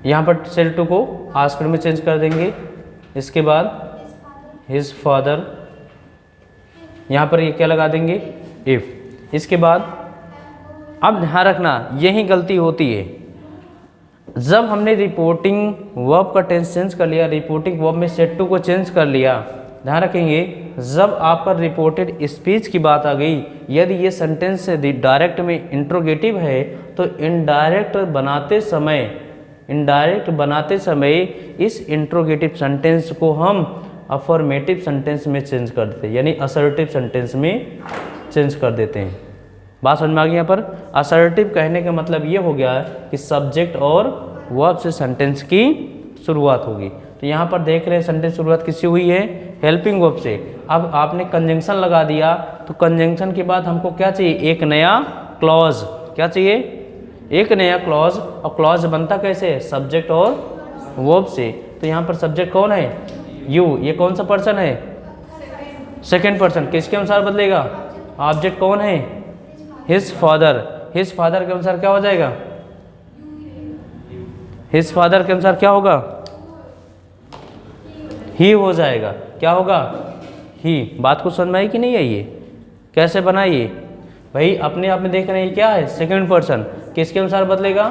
यहाँ पर सेड टू को आस्क्ड में चेंज कर देंगे। इसके बाद हिज फादर, यहाँ पर ये क्या लगा देंगे? इफ। इसके बाद अब ध्यान रखना यही गलती होती है, जब हमने रिपोर्टिंग वर्ब का टेंस चेंज कर लिया, रिपोर्टिंग वर्ब में सेड टू को चेंज कर लिया। ध्यान रखेंगे जब आपका रिपोर्टेड स्पीच की बात आ गई, यदि ये सेंटेंस डायरेक्ट में इंट्रोगेटिव है तो इनडायरेक्ट बनाते समय इस इंट्रोगेटिव सेंटेंस को हम अफर्मेटिव सेंटेंस में चेंज कर देते हैं, यानी असर्टिव सेंटेंस में चेंज कर देते हैं। बात समझ में आ गई? यहाँ पर असर्टिव कहने का मतलब ये हो गया कि सब्जेक्ट और वर्ब से सेंटेंस की शुरुआत होगी। तो यहाँ पर देख रहे हैं सेंटेंस शुरुआत किससे हुई है? हेल्पिंग वर्ब से। अब आपने कंजंक्शन लगा दिया तो कंजंक्शन के बाद हमको क्या चाहिए? एक नया क्लॉज। क्या चाहिए? एक नया क्लॉज। और क्लॉज बनता कैसे है? सब्जेक्ट और वर्ब से। तो यहाँ पर सब्जेक्ट कौन है? यू। ये कौन सा पर्सन है? Second person. किसके अनुसार बदलेगा? ऑब्जेक्ट कौन है? His father. हिज फादर के अनुसार क्या हो जाएगा? हिज फादर के अनुसार क्या होगा? ही हो जाएगा। क्या होगा? ही। बात को समझ में आई कि नहीं आई? ये कैसे बनाइए भाई? अपने आप में देख रहे हैं क्या है? Second person. किसके अनुसार बदलेगा?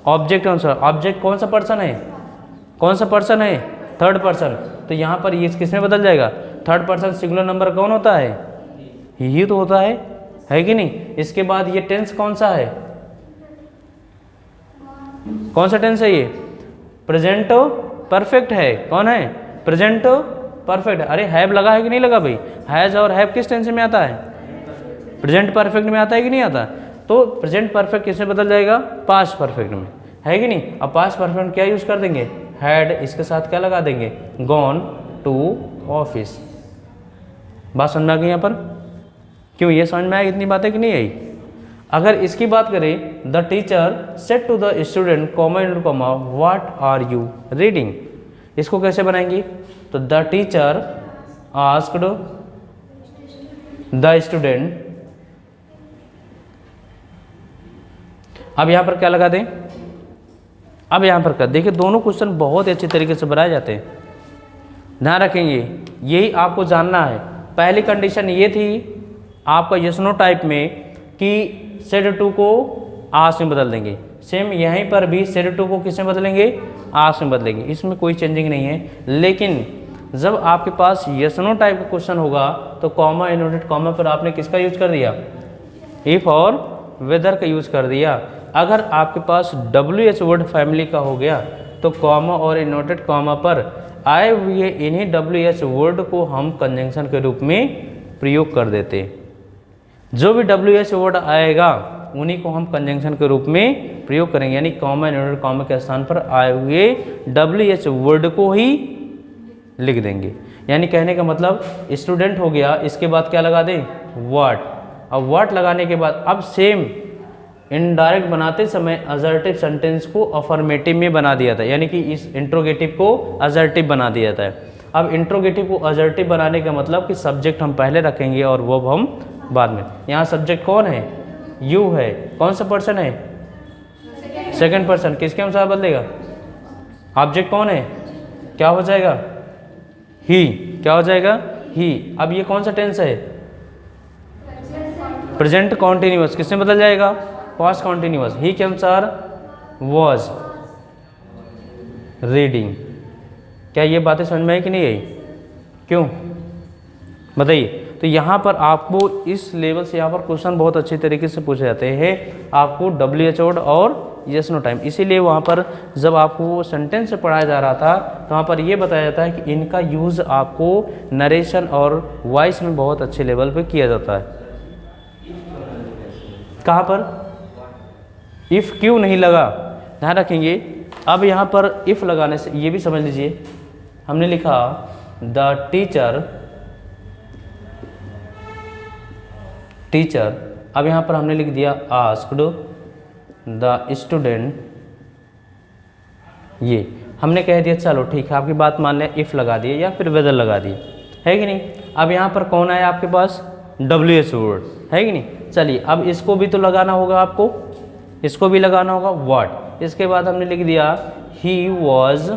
ऑब्जेक्ट अनुसार। ऑब्जेक्ट कौन सा पर्सन है? कौन सा पर्सन है? Third person. तो यहाँ पर ये किस में बदल जाएगा? थर्ड पर्सन सिंगुलर नंबर कौन होता है? ही तो होता है कि नहीं। इसके बाद ये टेंस कौन सा है? कौन सा टेंस है ये? प्रेजेंट परफेक्ट है। कौन है? Present perfect. अरे हैव लगा है कि नहीं लगा भाई? हैज और हैव किस टेंस में आता है? प्रेजेंट परफेक्ट में आता है कि नहीं आता? तो प्रेजेंट परफेक्ट किसमें बदल जाएगा? पास्ट परफेक्ट में, है कि नहीं। अब पास्ट परफेक्ट क्या यूज कर देंगे? हैड। इसके साथ क्या लगा देंगे? Gone to office. बात समझ में आ गई यहाँ पर? क्यों ये समझ में आई इतनी बातें कि नहीं आई? अगर इसकी बात करें, the teacher said to the student comma in comma what are you reading. इसको कैसे बनाएंगे? तो the teacher asked the student. अब यहां पर क्या लगा दें? अब यहां पर कर देखिए, दोनों क्वेश्चन बहुत अच्छे तरीके से बनाए जाते हैं। ध्यान रखेंगे यही आपको जानना है। पहली कंडीशन ये थी आपका यस नो टाइप में कि सेड टू को आस्क में बदल देंगे। सेम यहीं पर भी सेड टू को किस में बदलेंगे? आस्क में बदलेंगे। इसमें कोई चेंजिंग नहीं है। लेकिन जब आपके पास यस नो टाइप का क्वेश्चन होगा तो कॉमा इन्वर्टेड कॉमा पर आपने किसका यूज कर दिया? इफ और वेदर का यूज कर दिया। अगर आपके पास WH वर्ड फैमिली का हो गया तो कॉमा और इन्वर्टेड कॉमा पर आए हुए इन्हीं WH वर्ड को हम कंजंक्शन के रूप में प्रयोग कर देते। जो भी WH वर्ड आएगा उन्हीं को हम कंजंक्शन के रूप में प्रयोग करेंगे, यानी कॉमा इन्वर्टेड कॉमा के स्थान पर आए हुए WH वर्ड को ही लिख देंगे। यानी कहने का मतलब स्टूडेंट हो गया, इसके बाद क्या लगा दें, व्हाट। अब व्हाट लगाने के बाद अब सेम इनडायरेक्ट बनाते समय असर्टिव सेंटेंस को अफर्मेटिव में बना दिया था, यानी कि इस इंट्रोगेटिव को असर्टिव बना दिया था। अब इंट्रोगेटिव को असर्टिव बनाने का मतलब कि सब्जेक्ट हम पहले रखेंगे और वो हम बाद में। यहाँ सब्जेक्ट कौन है, यू है। कौन सा पर्सन है, सेकंड पर्सन। किसके अनुसार बदलेगा, ऑब्जेक्ट कौन है, क्या हो जाएगा, ही। क्या हो जाएगा, ही। अब ये कौन सा टेंस है, प्रेजेंट कॉन्टिन्यूअस। किसमें बदल जाएगा, पास्ट कॉन्टिन्यूअस। ही के अनुसार वॉज रीडिंग। क्या ये बातें समझ में आई कि नहीं आई, क्यों बताइए। तो यहाँ पर आपको इस लेवल से यहाँ पर क्वेश्चन बहुत अच्छी तरीके से पूछे जाते हैं। आपको WH वर्ड और यस नो टाइम, इसीलिए वहाँ पर जब आपको वो सेंटेंस पढ़ाया जा रहा था तो वहाँ पर ये बताया जाता है कि इनका यूज़ आपको नरेशन और वॉइस में बहुत अच्छे लेवल पे किया जाता है। कहाँ पर, इफ़ क्यों नहीं लगा, ध्यान रखेंगे। अब यहाँ पर इफ़ लगाने से ये भी समझ लीजिए, हमने लिखा द टीचर। अब यहाँ पर हमने लिख दिया आस्क्ड द स्टूडेंट। ये हमने कह दिया चलो ठीक है, आपकी बात मान लिया, इफ़ लगा दिए या फिर वेदर लगा दिए, है कि नहीं। अब यहाँ पर कौन आया आपके पास, WH वर्ड, है कि नहीं। चलिए अब इसको भी तो लगाना होगा आपको, इसको भी लगाना होगा व्हाट। इसके बाद हमने लिख दिया ही वॉज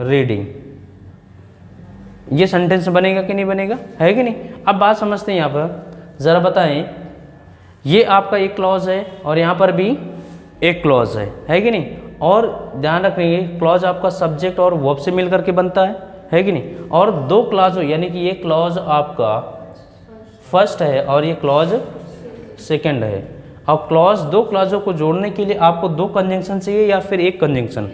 रीडिंग। ये सेंटेंस बनेगा कि नहीं बनेगा, है कि नहीं। अब बात समझते हैं यहाँ पर, ज़रा बताएं। ये आपका एक क्लॉज है और यहाँ पर भी एक क्लॉज है कि नहीं। और ध्यान रखेंगे क्लॉज आपका सब्जेक्ट और वर्ब से मिलकर के बनता है कि नहीं। और दो क्लॉज हो, यानी कि ये क्लॉज आपका फर्स्ट है और ये क्लॉज सेकंड है। अब क्लॉज, दो क्लॉजों को जोड़ने के लिए आपको दो कंजंक्शन चाहिए या फिर एक कंजंक्शन,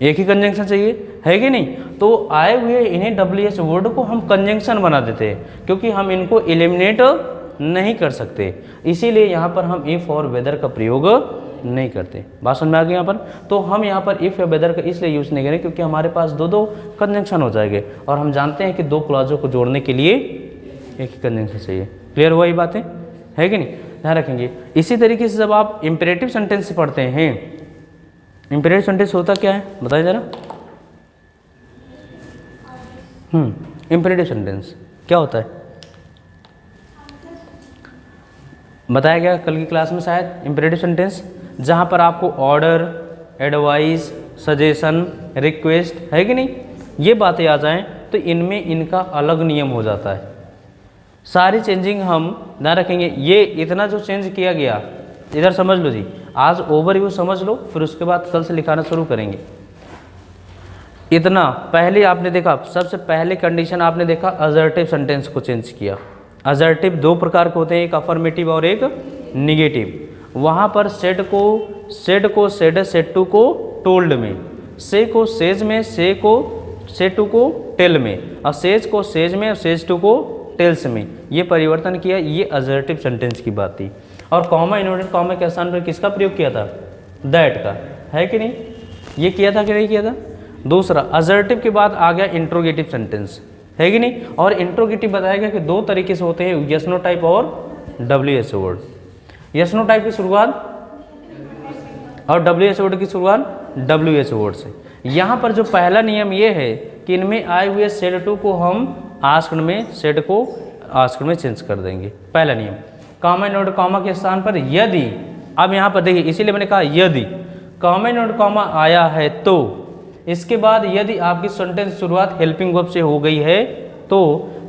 एक ही कंजंक्शन चाहिए, है कि नहीं। तो आए हुए इन्हें WH वर्ड को हम कंजंक्शन बना देते हैं, क्योंकि हम इनको एलिमिनेट नहीं कर सकते, इसीलिए यहाँ पर हम इफ़ और वेदर का प्रयोग नहीं करते। बात समझ में आ गई यहाँ पर। तो हम यहाँ पर इफ़ या वेदर का इसलिए यूज़ नहीं करें क्योंकि हमारे पास दो दो कंजंक्शन हो जाएंगे और हम जानते हैं कि दो क्लॉजों को जोड़ने के लिए एक ही कंजंक्शन चाहिए। क्लियर हुआ ये बातें, है कि नहीं, ध्यान रखेंगे। इसी तरीके से जब आप इम्पेरेटिव सेंटेंस पढ़ते हैं, इम्पेरेटिव सेंटेंस होता क्या है बताइए ज़रा। इम्पेरेटिव सेंटेंस क्या होता है, बताया गया कल की क्लास में शायद। इम्पेरेटिव सेंटेंस जहाँ पर आपको ऑर्डर, एडवाइस, सजेशन, रिक्वेस्ट, है कि नहीं, ये बातें आ जाएं तो इनमें इनका अलग नियम हो जाता है। सारी चेंजिंग हम ध्यान रखेंगे। ये इतना जो चेंज किया गया इधर समझ लो जी, आज ओवरव्यू समझ लो, फिर उसके बाद कल से लिखाना शुरू करेंगे। इतना पहले आपने देखा, सबसे पहले कंडीशन आपने देखा असर्टिव सेंटेंस को चेंज किया। असर्टिव दो प्रकार के होते हैं, एक अफर्मेटिव और एक निगेटिव। वहाँ पर सेड को सेड, सेड टू को टोल्ड में, से को सेज में, से को से टू को टेल में, और सेज को सेज में और सेज टू को टेल्स में, ये परिवर्तन किया। ये असर्टिव सेंटेंस की बात थी। और कॉमा इन्वर्टेड कॉमा के स्थान पर किसका प्रयोग किया था, दैट का, है कि नहीं, ये किया था कि नहीं किया था। दूसरा असर्टिव के बाद आ गया इंट्रोगेटिव सेंटेंस, है कि नहीं। और इंट्रोगेटिव बताया गया कि दो तरीके से होते हैं, यस नो टाइप और WH word. Yes no type की शुरुआत और WH वर्ड की शुरुआत WH वर्ड से। यहाँ पर जो पहला नियम ये है कि इनमें आए हुए सेड टू को हम आस्क्ड में, सेड को आस्क्ड में चेंज कर देंगे, पहला नियम। कॉमा इन्वर्टेड कॉमा के स्थान पर यदि, अब यहाँ पर देखिए इसीलिए मैंने कहा यदि कॉमा इन्वर्टेड कॉमा आया है तो इसके बाद यदि आपकी सेंटेंस शुरुआत हेल्पिंग वर्ब से हो गई है तो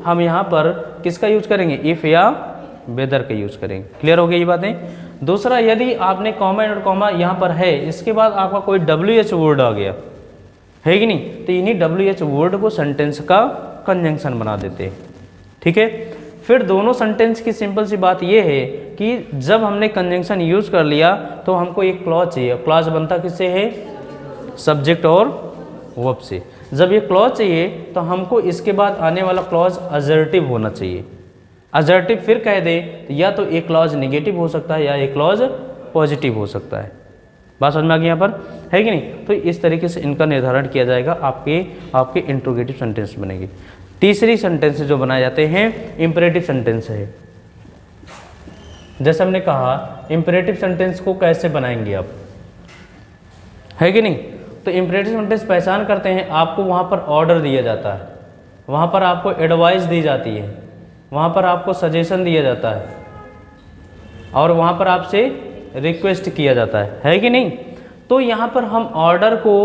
हम यहाँ पर किसका यूज करेंगे, इफ़ या वेदर का यूज करेंगे। क्लियर हो गई ये बातें। दूसरा, यदि आपने कॉमा इन्वर्टेड कॉमा यहाँ पर है, इसके बाद आपका कोई WH वर्ड आ गया, है कि नहीं, तो इन्हीं WH वर्ड को सेंटेंस का कंजंक्शन बना देते हैं। ठीक है। फिर दोनों सेंटेंस की सिंपल सी बात यह है कि जब हमने कंजंक्शन यूज कर लिया तो हमको एक क्लॉज चाहिए। क्लॉज बनता किससे है, सब्जेक्ट और वर्ब से। जब ये क्लॉज चाहिए तो हमको इसके बाद आने वाला क्लॉज असर्टिव होना चाहिए, असर्टिव फिर कह दे तो या तो एक क्लॉज नेगेटिव हो सकता है या एक क्लॉज पॉजिटिव हो सकता है। बात समझ में आ गई यहाँ पर, है कि नहीं। तो इस तरीके से इनका निर्धारण किया जाएगा, आपके इंट्रोगेटिव सेंटेंस बनेगी। तीसरी सेंटेंस जो बनाए जाते हैं इंपरेटिव सेंटेंस है। जैसे हमने कहा इंपरेटिव सेंटेंस को कैसे बनाएंगे आप, है कि नहीं। तो इंपरेटिव सेंटेंस पहचान करते हैं, आपको वहाँ पर ऑर्डर दिया जाता है, वहाँ पर आपको एडवाइस दी जाती है, वहाँ पर आपको सजेशन दिया जाता है और वहाँ पर आपसे रिक्वेस्ट किया जाता है कि नहीं। तो यहाँ पर हम ऑर्डर को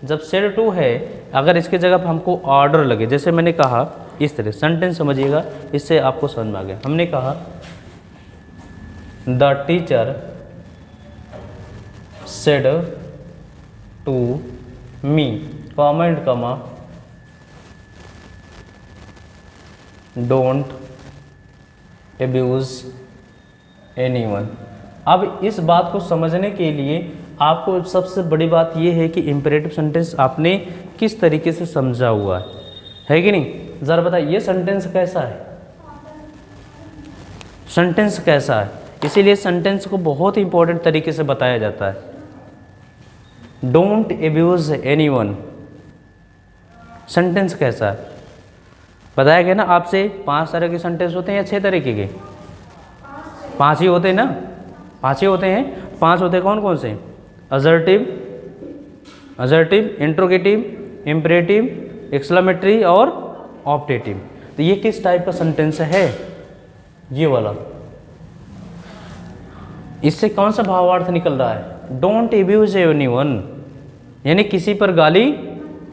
जब सेड टू है, अगर इसके जगह पर हमको ऑर्डर लगे, जैसे मैंने कहा इस तरह सेंटेंस समझिएगा, इससे आपको समझ में आ गया। हमने कहा the teacher said to me comment comma don't abuse anyone. अब इस बात को समझने के लिए आपको सबसे बड़ी बात यह है कि इंपरेटिव सेंटेंस आपने किस तरीके से समझा हुआ है कि नहीं। ज़रा बताइए ये सेंटेंस कैसा है, सेंटेंस कैसा है। इसीलिए सेंटेंस को बहुत ही इंपॉर्टेंट तरीके से बताया जाता है। डोंट एब्यूज एनीवन, सेंटेंस कैसा है बताया गया ना आपसे। 5 तरह के सेंटेंस होते हैं या 6 तरीके के? 5 ही होते हैं ना, 5 ही होते हैं। 5 होते हैं कौन कौन से? असर्टिव, इंट्रोगेटिव, इंपरेटिव, एक्सक्लेमेटरी और ऑप्टेटिव। तो ये किस टाइप का सेंटेंस है? ये वाला। इससे कौन सा भावार्थ निकल रहा है? डोंट एब्यूज एनीवन, यानी किसी पर गाली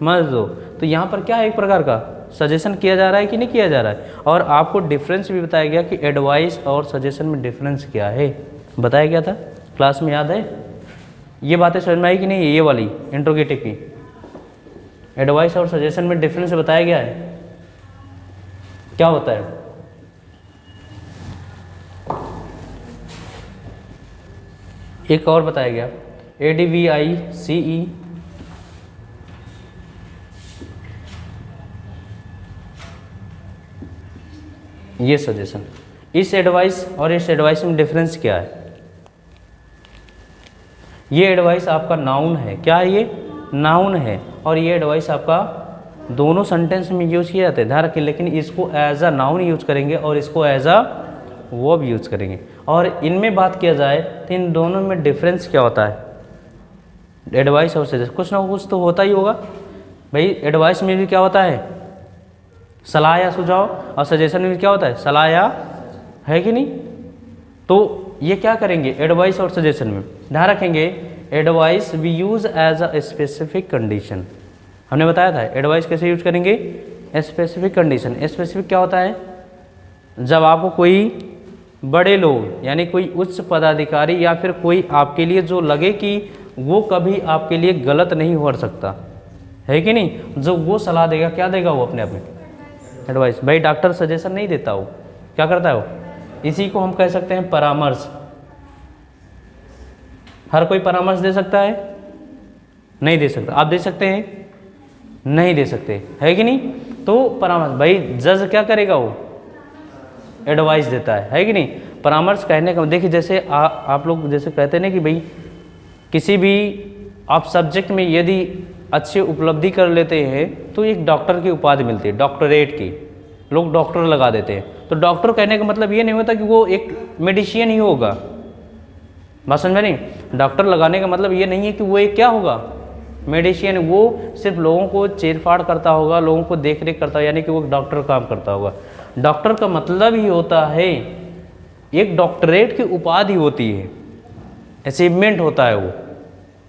मत दो। तो यहाँ पर क्या है, एक प्रकार का सजेशन किया जा रहा है कि नहीं किया जा रहा है। और आपको डिफरेंस भी बताया गया कि एडवाइस और सजेशन में डिफरेंस क्या है, बताया गया था क्लास में, याद है? ये बातें समझ में आई कि नहीं? ये वाली इंट्रोगेटिव की एडवाइस और सजेशन में डिफरेंस बताया गया है, क्या होता है? एक और बताया गया ADVICE, ये सजेशन। इस एडवाइस और इस एडवाइस में डिफरेंस क्या है? ये एडवाइस आपका नाउन है, क्या है ये? नाउन है। और ये एडवाइस आपका दोनों सेंटेंस में यूज किया जाता है, ध्यान रखिए। लेकिन इसको एज अ नाउन यूज करेंगे और इसको एज अ वर्ब यूज करेंगे। और इनमें बात किया जाए तो इन दोनों में डिफरेंस क्या होता है? एडवाइस और सजेशन कुछ ना कुछ तो होता ही होगा भाई। एडवाइस में भी क्या होता है? सलाह या सुझाव, और सजेशन में भी क्या होता है? सलाह या, है कि नहीं। तो ये क्या करेंगे एडवाइस और सजेशन में, ध्यान रखेंगे। Advice we use as a specific condition, हमने बताया था एडवाइस कैसे यूज करेंगे? Specific condition. स्पेसिफिक क्या होता है? जब आपको कोई बड़े लोग यानी कोई उच्च पदाधिकारी या फिर कोई आपके लिए जो लगे कि वो कभी आपके लिए गलत नहीं हो सकता, है कि नहीं, जो वो सलाह देगा, क्या देगा वो अपने आप में? एडवाइस। भाई डॉक्टर सजेशन नहीं देता, वो क्या करता है? वो इसी को हम कह सकते हैं परामर्श। हर कोई परामर्श दे सकता है? नहीं दे सकता। आप दे सकते हैं? नहीं दे सकते, है कि नहीं। तो परामर्श, भाई जज क्या करेगा? वो एडवाइस देता है कि नहीं। परामर्श कहने का देखिए, जैसे आप लोग जैसे कहते हैं ना कि भाई किसी भी आप सब्जेक्ट में यदि अच्छी उपलब्धि कर लेते हैं तो एक डॉक्टर की उपाधि मिलती है, डॉक्टरेट की, लोग डॉक्टर लगा देते हैं। तो डॉक्टर कहने का मतलब ये नहीं होता कि वो एक मेडिसिन ही होगा, बात समझ में नहीं। डॉक्टर लगाने का मतलब ये नहीं है कि वो एक क्या होगा? मेडिसिन। वो सिर्फ लोगों को चीरफाड़ करता होगा, लोगों को देख रेख करता होगा, यानी कि वो डॉक्टर काम करता होगा। डॉक्टर का मतलब ही होता है, एक डॉक्टरेट की उपाधि होती है, अचीवमेंट होता है वो,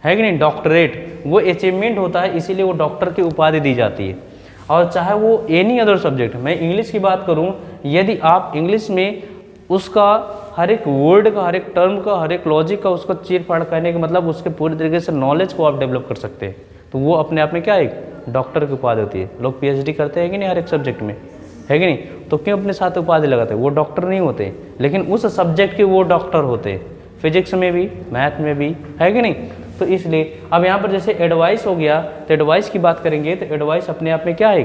है कि नहीं। डॉक्टरेट वो अचीवमेंट होता है, इसीलिए वो डॉक्टर की उपाधि दी जाती है। और चाहे वो एनी अदर सब्जेक्ट, मैं इंग्लिश की बात करूं, यदि आप इंग्लिश में उसका हर एक वर्ड का, हर एक टर्म का, हर एक लॉजिक का उसका चीर फाड़ करने का मतलब उसके पूरी तरीके से नॉलेज को आप डेवलप कर सकते हैं, तो वो अपने आप में क्या एक डॉक्टर की उपाधि होती है। लोग PhD करते हैं कि नहीं हर एक सब्जेक्ट में, है कि नहीं। तो क्यों अपने साथ उपाधि लगाते हैं? वो डॉक्टर नहीं होते, लेकिन उस सब्जेक्ट के वो डॉक्टर होते हैं, फिजिक्स में भी, मैथ में भी, है कि नहीं। तो इसलिए अब यहाँ पर जैसे एडवाइस हो गया, तो एडवाइस की बात करेंगे तो एडवाइस अपने आप में क्या है?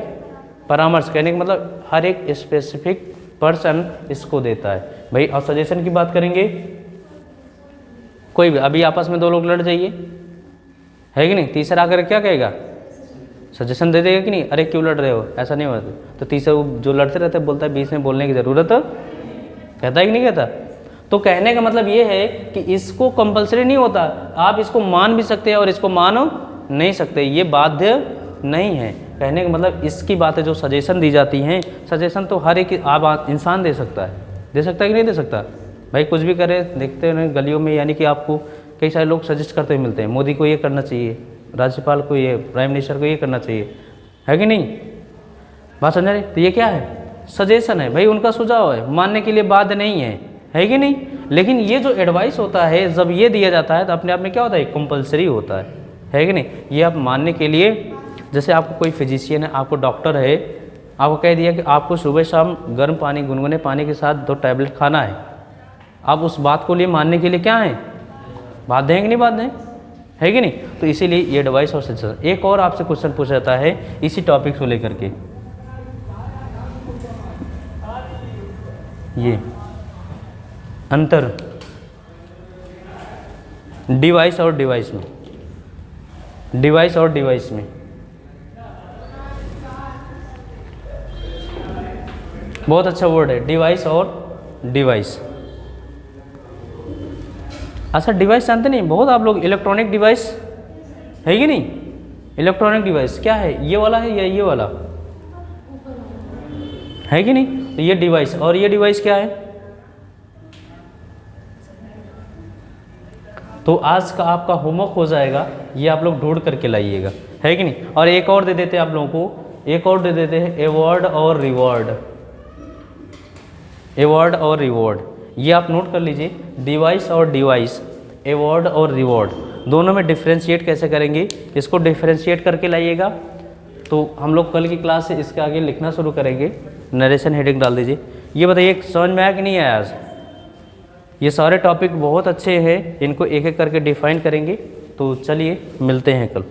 परामर्श। कहने का मतलब हर एक स्पेसिफिक पर्सन इसको देता है भाई। और सजेशन की बात करेंगे, कोई भी अभी आपस में दो लोग लड़ जाइए, है कि नहीं, तीसरा आकर क्या कहेगा, सजेशन दे देगा कि नहीं, अरे क्यों लड़ रहे हो, ऐसा नहीं होता। तो तीसरा जो लड़ते रहते बोलता है बीच में बोलने की ज़रूरत, कहता है कि नहीं कहता। तो कहने का मतलब ये है कि इसको कंपलसरी नहीं होता, आप इसको मान भी सकते हैं और इसको मानो नहीं सकते, ये बाध्य नहीं है। कहने का मतलब इसकी बातें जो सजेशन दी जाती हैं, सजेशन तो हर एक आप इंसान दे सकता है, दे सकता है कि नहीं दे सकता भाई। कुछ भी करे, देखते हैं गलियों में, यानी कि आपको कई सारे लोग सजेस्ट करते हुए मिलते हैं, मोदी को ये करना चाहिए, राज्यपाल को ये, प्राइम मिनिस्टर को ये करना चाहिए, है कि नहीं, बात समझ रहे। तो ये क्या है, सजेशन है भाई, उनका सुझाव है, मानने के लिए बाध्य नहीं है कि नहीं। लेकिन ये जो एडवाइस होता है, जब ये दिया जाता है तो अपने आप में क्या होता है, कंपलसरी होता है कि नहीं। ये आप मानने के लिए, जैसे आपको कोई फिजिशियन है, आपको डॉक्टर है, आपको कह दिया कि आपको सुबह शाम गर्म पानी, गुनगुने पानी के साथ 2 टैबलेट खाना है, आप उस बात को लिए मानने के लिए क्या है, बाध्य हैं कि नहीं बाध्य है कि नहीं। तो इसीलिए ये एडवाइस और सजेशन। एक और आपसे क्वेश्चन पूछा जाता है इसी टॉपिक को लेकर के, ये अंतर डिवाइस और डिवाइस में, डिवाइस और डिवाइस में बहुत अच्छा वर्ड है, डिवाइस और डिवाइस। अच्छा, डिवाइस जानते नहीं बहुत आप लोग, इलेक्ट्रॉनिक डिवाइस है कि नहीं। इलेक्ट्रॉनिक डिवाइस क्या है, ये वाला है या ये वाला, है कि नहीं। तो ये डिवाइस, और ये डिवाइस क्या है। तो आज का आपका होमवर्क हो जाएगा, ये आप लोग ढूंढ करके लाइएगा, है कि नहीं। और एक और दे देते हैं आप लोगों को, एक और दे देते हैं, अवॉर्ड और रिवॉर्ड, अवॉर्ड और रिवॉर्ड, ये आप नोट कर लीजिए। डिवाइस और डिवाइस, अवॉर्ड और रिवॉर्ड, दोनों में डिफ्रेंशिएट कैसे करेंगे, इसको डिफ्रेंशिएट करके लाइएगा। तो हम लोग कल की क्लास से इसके आगे लिखना शुरू करेंगे, नरेशन हेडिंग डाल दीजिए। ये बताइए समझ में आया कि नहीं आया आज। ये सारे टॉपिक बहुत अच्छे हैं, इनको एक एक करके डिफाइन करेंगे। तो चलिए मिलते हैं कल।